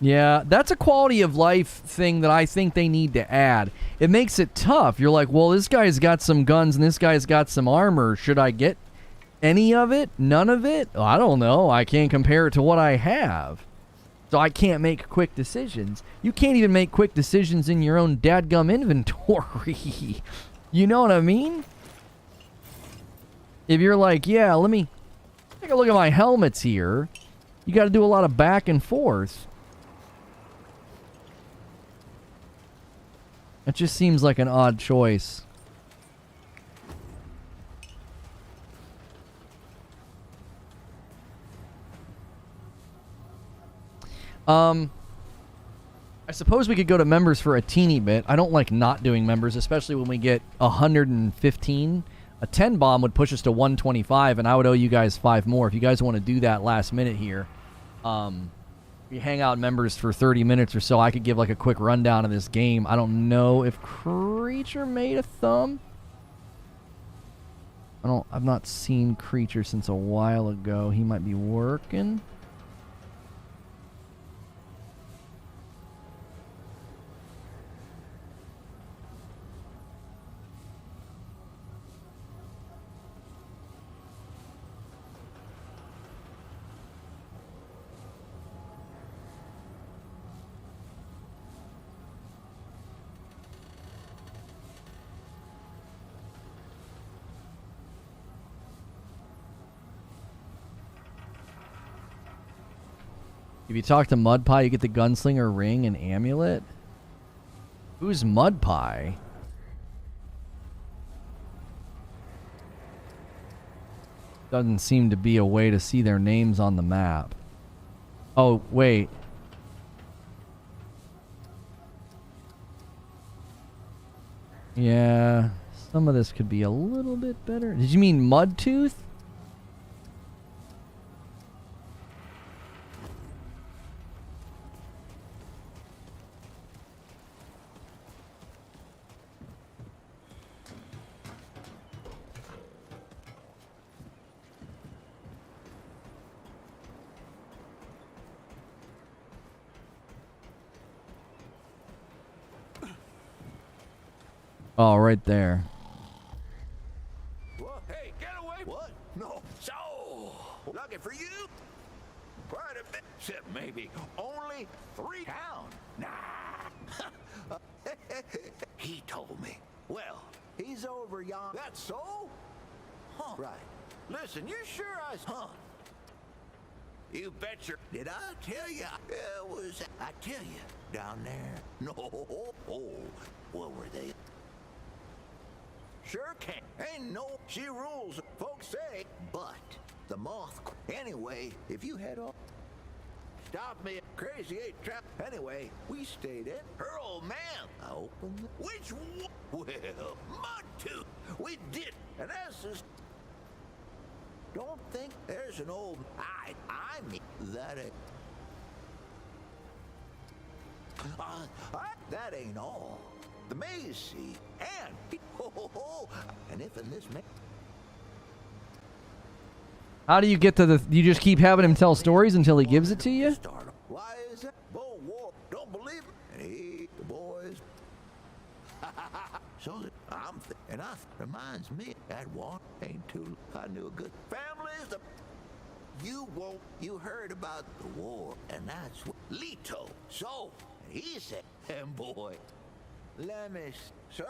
Yeah, that's a quality of life thing that I think they need to add. It makes it tough. You're like, well, this guy's got some guns and this guy's got some armor. Should I get any of it? None of it? I don't know. I can't compare it to what I have. So I can't make quick decisions. You can't even make quick decisions in your own dadgum inventory. You know what I mean? If you're like, yeah, let me take a look at my helmets here. You got to do a lot of back and forth. It just seems like an odd choice. I suppose we could go to members for a teeny bit. I don't like not doing members, especially when we get 115. A 10 bomb would push us to 125, and I would owe you guys 5 more. If you guys want to do that last minute here, you hang out members for 30 minutes or so, I could give like a quick rundown of this game. I don't know if Creature made a thumb. I've not seen Creature since a while ago. He might be working. If you talk to Mud Pie, you get the Gunslinger ring and amulet. Who's Mud Pie? Doesn't seem to be a way to see their names on the map. Oh, wait. Yeah, some of this could be a little bit better. Did you mean Mudtooth? Oh, right there. Whoa, hey, get away! What? No. So, lucky for you. Quite a bit. Except maybe only 3 pounds. Nah. He told me. Well, he's over yon. That's so? Huh. Right. Listen, you sure Huh. You betcha. Did I tell you? It was, I tell you, down there. No. Oh, what were they? Sure can. Ain't no, she rules, folks say. But the moth. Anyway, if you head off. Stop me, crazy 8 trap. Anyway, we stayed in. Her old man. I opened the. Which one? Well, Mud Tooth. We did. And that's just. Don't think there's an old. I mean that ain't. That ain't all. The maze, see, and and if in this How do you get to the... You just keep having him tell stories until he gives it to you? Why is that? Bo War don't believe me. Hey, the boys. So I'm and I reminds me that one ain't too. I knew a good family's the. You won't. You heard about the war, and that's what Leto. So he said, and boy, let me. So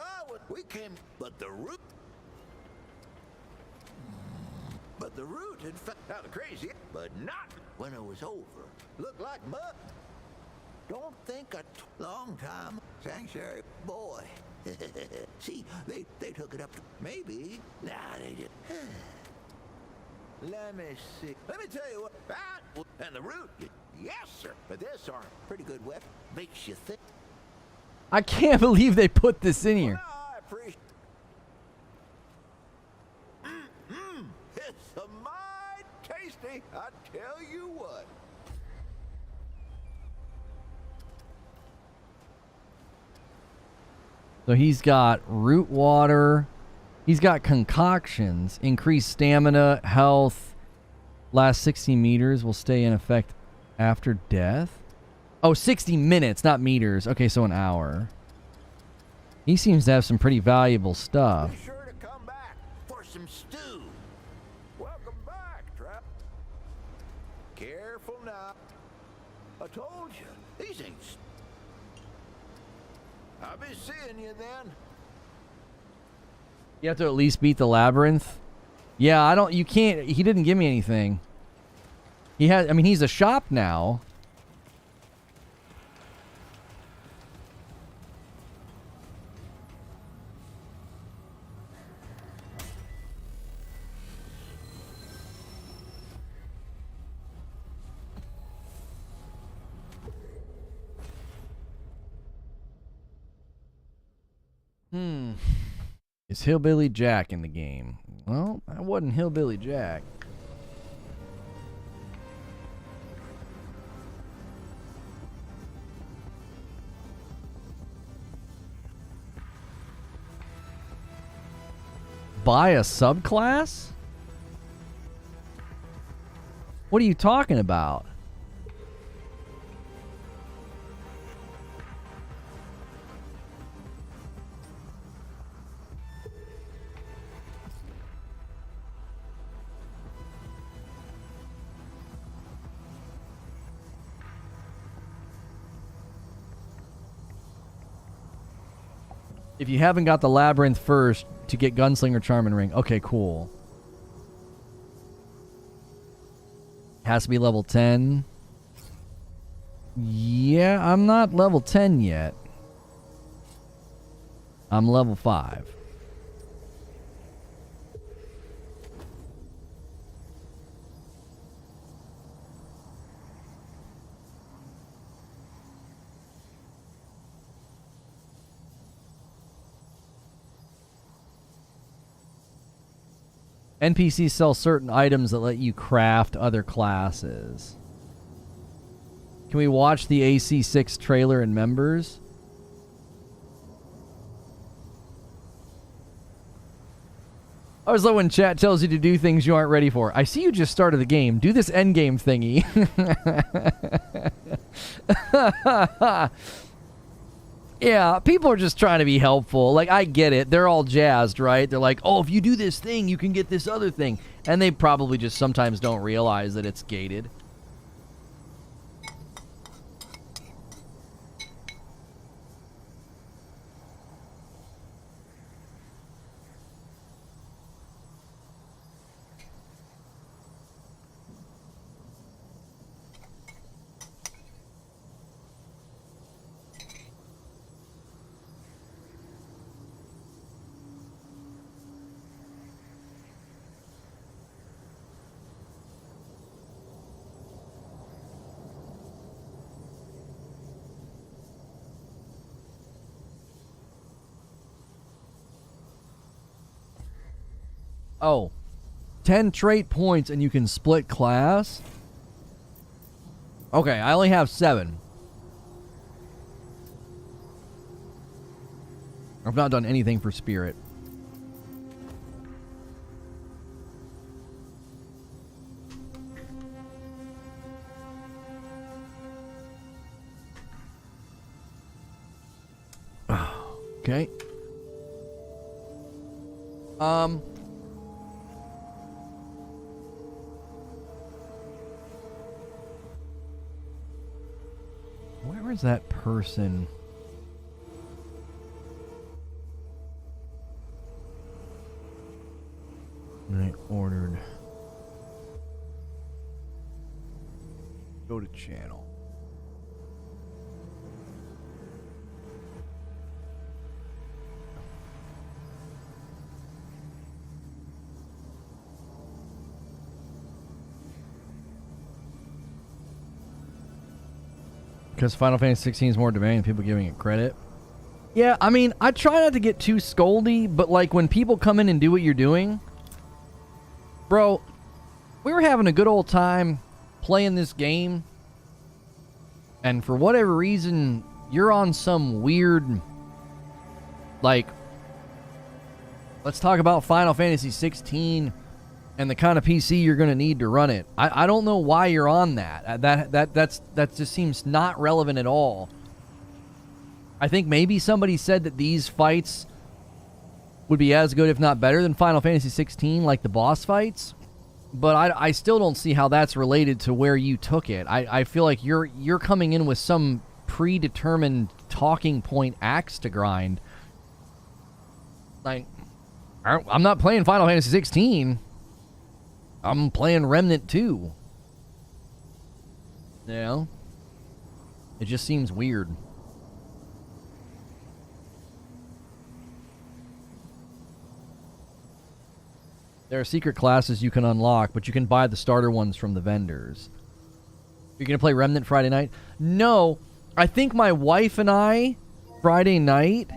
we came, but the root. But the root had found out crazy, but not when it was over. Looked like mud. Don't think a long time. Sanctuary boy. See, they took it up to maybe. Nah, they did. Let me see. Let me tell you what. That and the root. Yes, sir. But this are pretty good weapon. Makes you think. I can't believe they put this in here. Well, I appreciate. It's a mighty tasty. I tell you what. So he's got root water. He's got concoctions. Increased stamina, health. Last 60 meters will stay in effect after death. Oh, 60 minutes, not meters. Okay, so an hour. He seems to have some pretty valuable stuff. Be sure to come back for some stew. Welcome back, Trap. Careful now. I told you, these ain't. I'll be seeing you then. You have to at least beat the labyrinth. Yeah, I don't. You can't. He didn't give me anything. He has. I mean, he's a shop now. Is Hillbilly Jack in the game? Well, I wasn't Hillbilly Jack. Buy a subclass? What are you talking about? If you haven't got the labyrinth first to get Gunslinger Charm and Ring. Okay, cool. Has to be level 10. Yeah, I'm not level 10 yet. I'm level 5. NPCs sell certain items that let you craft other classes. Can we watch the AC6 trailer in members? I always love when chat tells you to do things you aren't ready for. I see you just started the game. Do this endgame thingy. Yeah, people are just trying to be helpful. Like, I get it. They're all jazzed, right? They're like, oh, if you do this thing, you can get this other thing. And they probably just sometimes don't realize that it's gated. Oh, 10 trait points and you can split class? Okay, I only have 7. I've not done anything for Spirit. Okay. Where is that person? I ordered. Go to channel. Because Final Fantasy 16 is more demanding, people giving it credit. Yeah, I mean, I try not to get too scoldy, but like when people come in and do what you're doing, bro, we were having a good old time playing this game, and for whatever reason, you're on some weird, like, let's talk about Final Fantasy 16 and the kind of PC you're going to need to run it. I don't know why you're on that. That just seems not relevant at all. I think maybe somebody said that these fights would be as good, if not better, than Final Fantasy 16, like the boss fights. But I still don't see how that's related to where you took it. I feel like you're coming in with some predetermined talking point axe to grind. Like, I'm not playing Final Fantasy 16. I'm playing Remnant II. You know? It just seems weird. There are secret classes you can unlock, but you can buy the starter ones from the vendors. You're going to play Remnant Friday night? No. I think my wife and I, Friday night,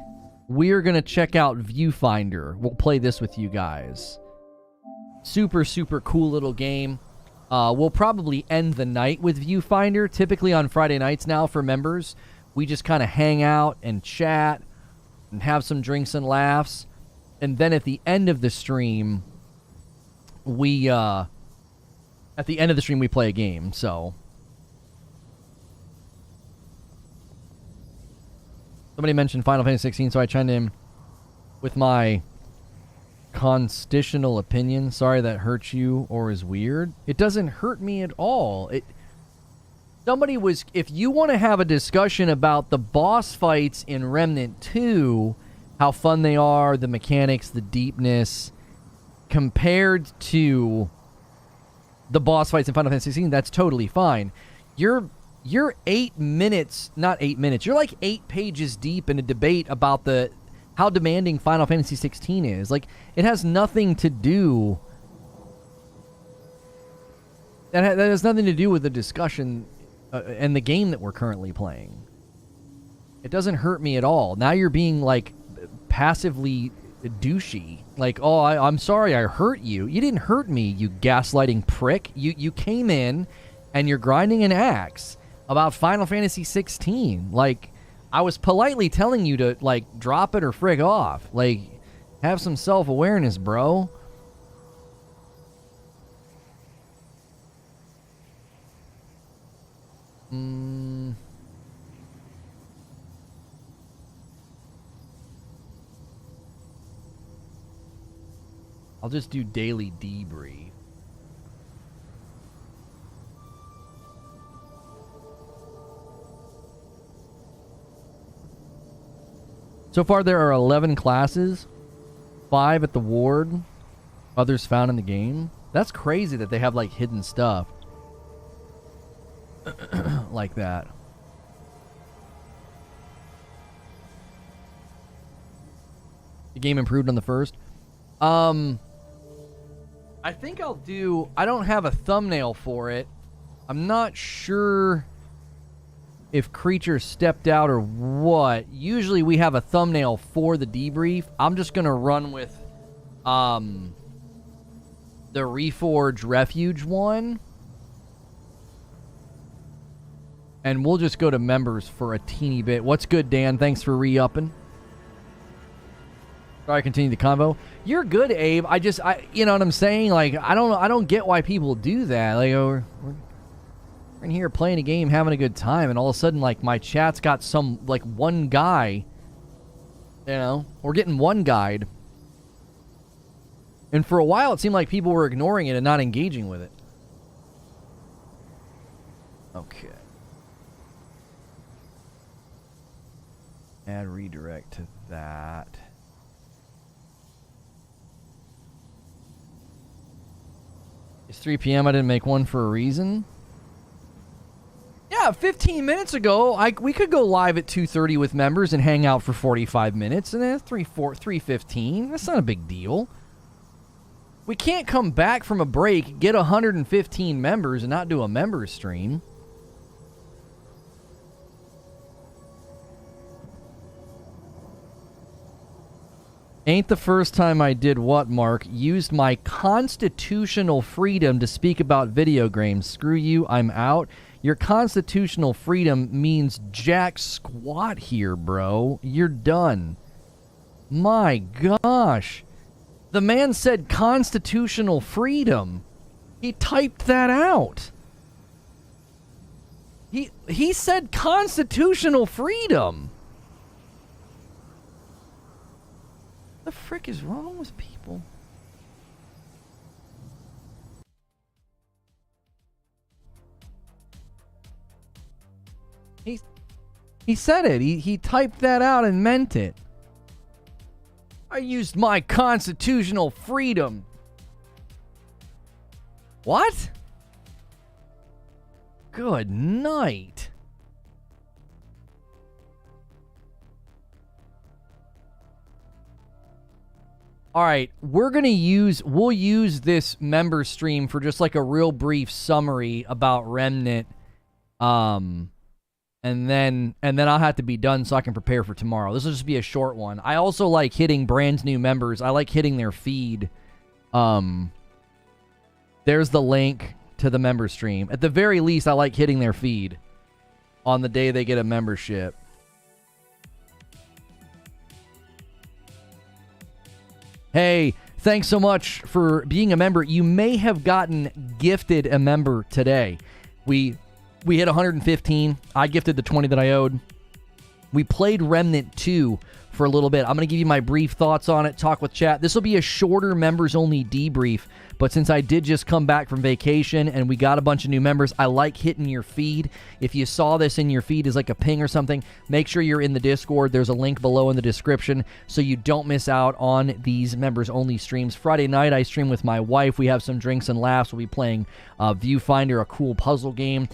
we're going to check out Viewfinder. We'll play this with you guys. Super, super cool little game. We'll probably end the night with Viewfinder. Typically on Friday nights now for members, we just kind of hang out and chat and have some drinks and laughs. And then at the end of the stream, we play a game. So somebody mentioned Final Fantasy 16, so I chimed in with my constitutional opinion. Sorry that hurts you or is weird. It doesn't hurt me at all. If you want to have a discussion about the boss fights in Remnant 2, how fun they are, the mechanics, the deepness, compared to the boss fights in Final Fantasy 16, that's totally fine. You're 8 minutes, not 8 minutes, you're like 8 pages deep in a debate about how demanding Final Fantasy 16 is. Like, it has nothing to do... That has nothing to do with the discussion and the game that we're currently playing. It doesn't hurt me at all. Now you're being, like, passively douchey. Like, oh, I'm sorry I hurt you. You didn't hurt me, you gaslighting prick. You came in and you're grinding an axe about Final Fantasy 16. Like, I was politely telling you to, like, drop it or frig off. Like, have some self-awareness, bro. I'll just do daily debrief. So far, there are 11 classes, 5 at the ward, others found in the game. That's crazy that they have, like, hidden stuff like that. The game improved on the first. I think I'll do... I don't have a thumbnail for it. I'm not sure if creatures stepped out or what. Usually we have a thumbnail for the debrief. I'm just going to run with the Reforge Refuge one. And we'll just go to members for a teeny bit. What's good, Dan? Thanks for re-upping. Sorry, I continue the convo. You're good, Abe. You know what I'm saying? Like, I don't get why people do that. Like, we're in here playing a game, having a good time, and all of a sudden, like, my chat's got some, like, one guy. You know, we're getting one guide. And for a while, it seemed like people were ignoring it and not engaging with it. Okay. Add redirect to that. It's 3 p.m. I didn't make one for a reason. Yeah, 15 minutes ago, we could go live at 2:30 with members and hang out for 45 minutes, and then 3:15. That's not a big deal. We can't come back from a break, get 115 members, and not do a members stream. Ain't the first time I did what, Mark? Used my constitutional freedom to speak about video games. Screw you, I'm out. Your constitutional freedom means jack squat here, bro. You're done. My gosh. The man said constitutional freedom. He typed that out. He said constitutional freedom. What the frick is wrong with people? He said it. He typed that out and meant it. I used my constitutional freedom. What? Good night. All right, we'll use this member stream for just like a real brief summary about Remnant. And then I'll have to be done so I can prepare for tomorrow. This will just be a short one. I also like hitting brand new members. I like hitting their feed. There's the link to the member stream. At the very least, I like hitting their feed on the day they get a membership. Hey, thanks so much for being a member. You may have gotten gifted a member today. We hit 115. I gifted the 20 that I owed. We played Remnant 2 for a little bit. I'm going to give you my brief thoughts on it, talk with chat. This will be a shorter members-only debrief, but since I did just come back from vacation and we got a bunch of new members, I like hitting your feed. If you saw this in your feed as like a ping or something, make sure you're in the Discord. There's a link below in the description so you don't miss out on these members-only streams. Friday night, I stream with my wife. We have some drinks and laughs. We'll be playing Viewfinder, a cool puzzle game.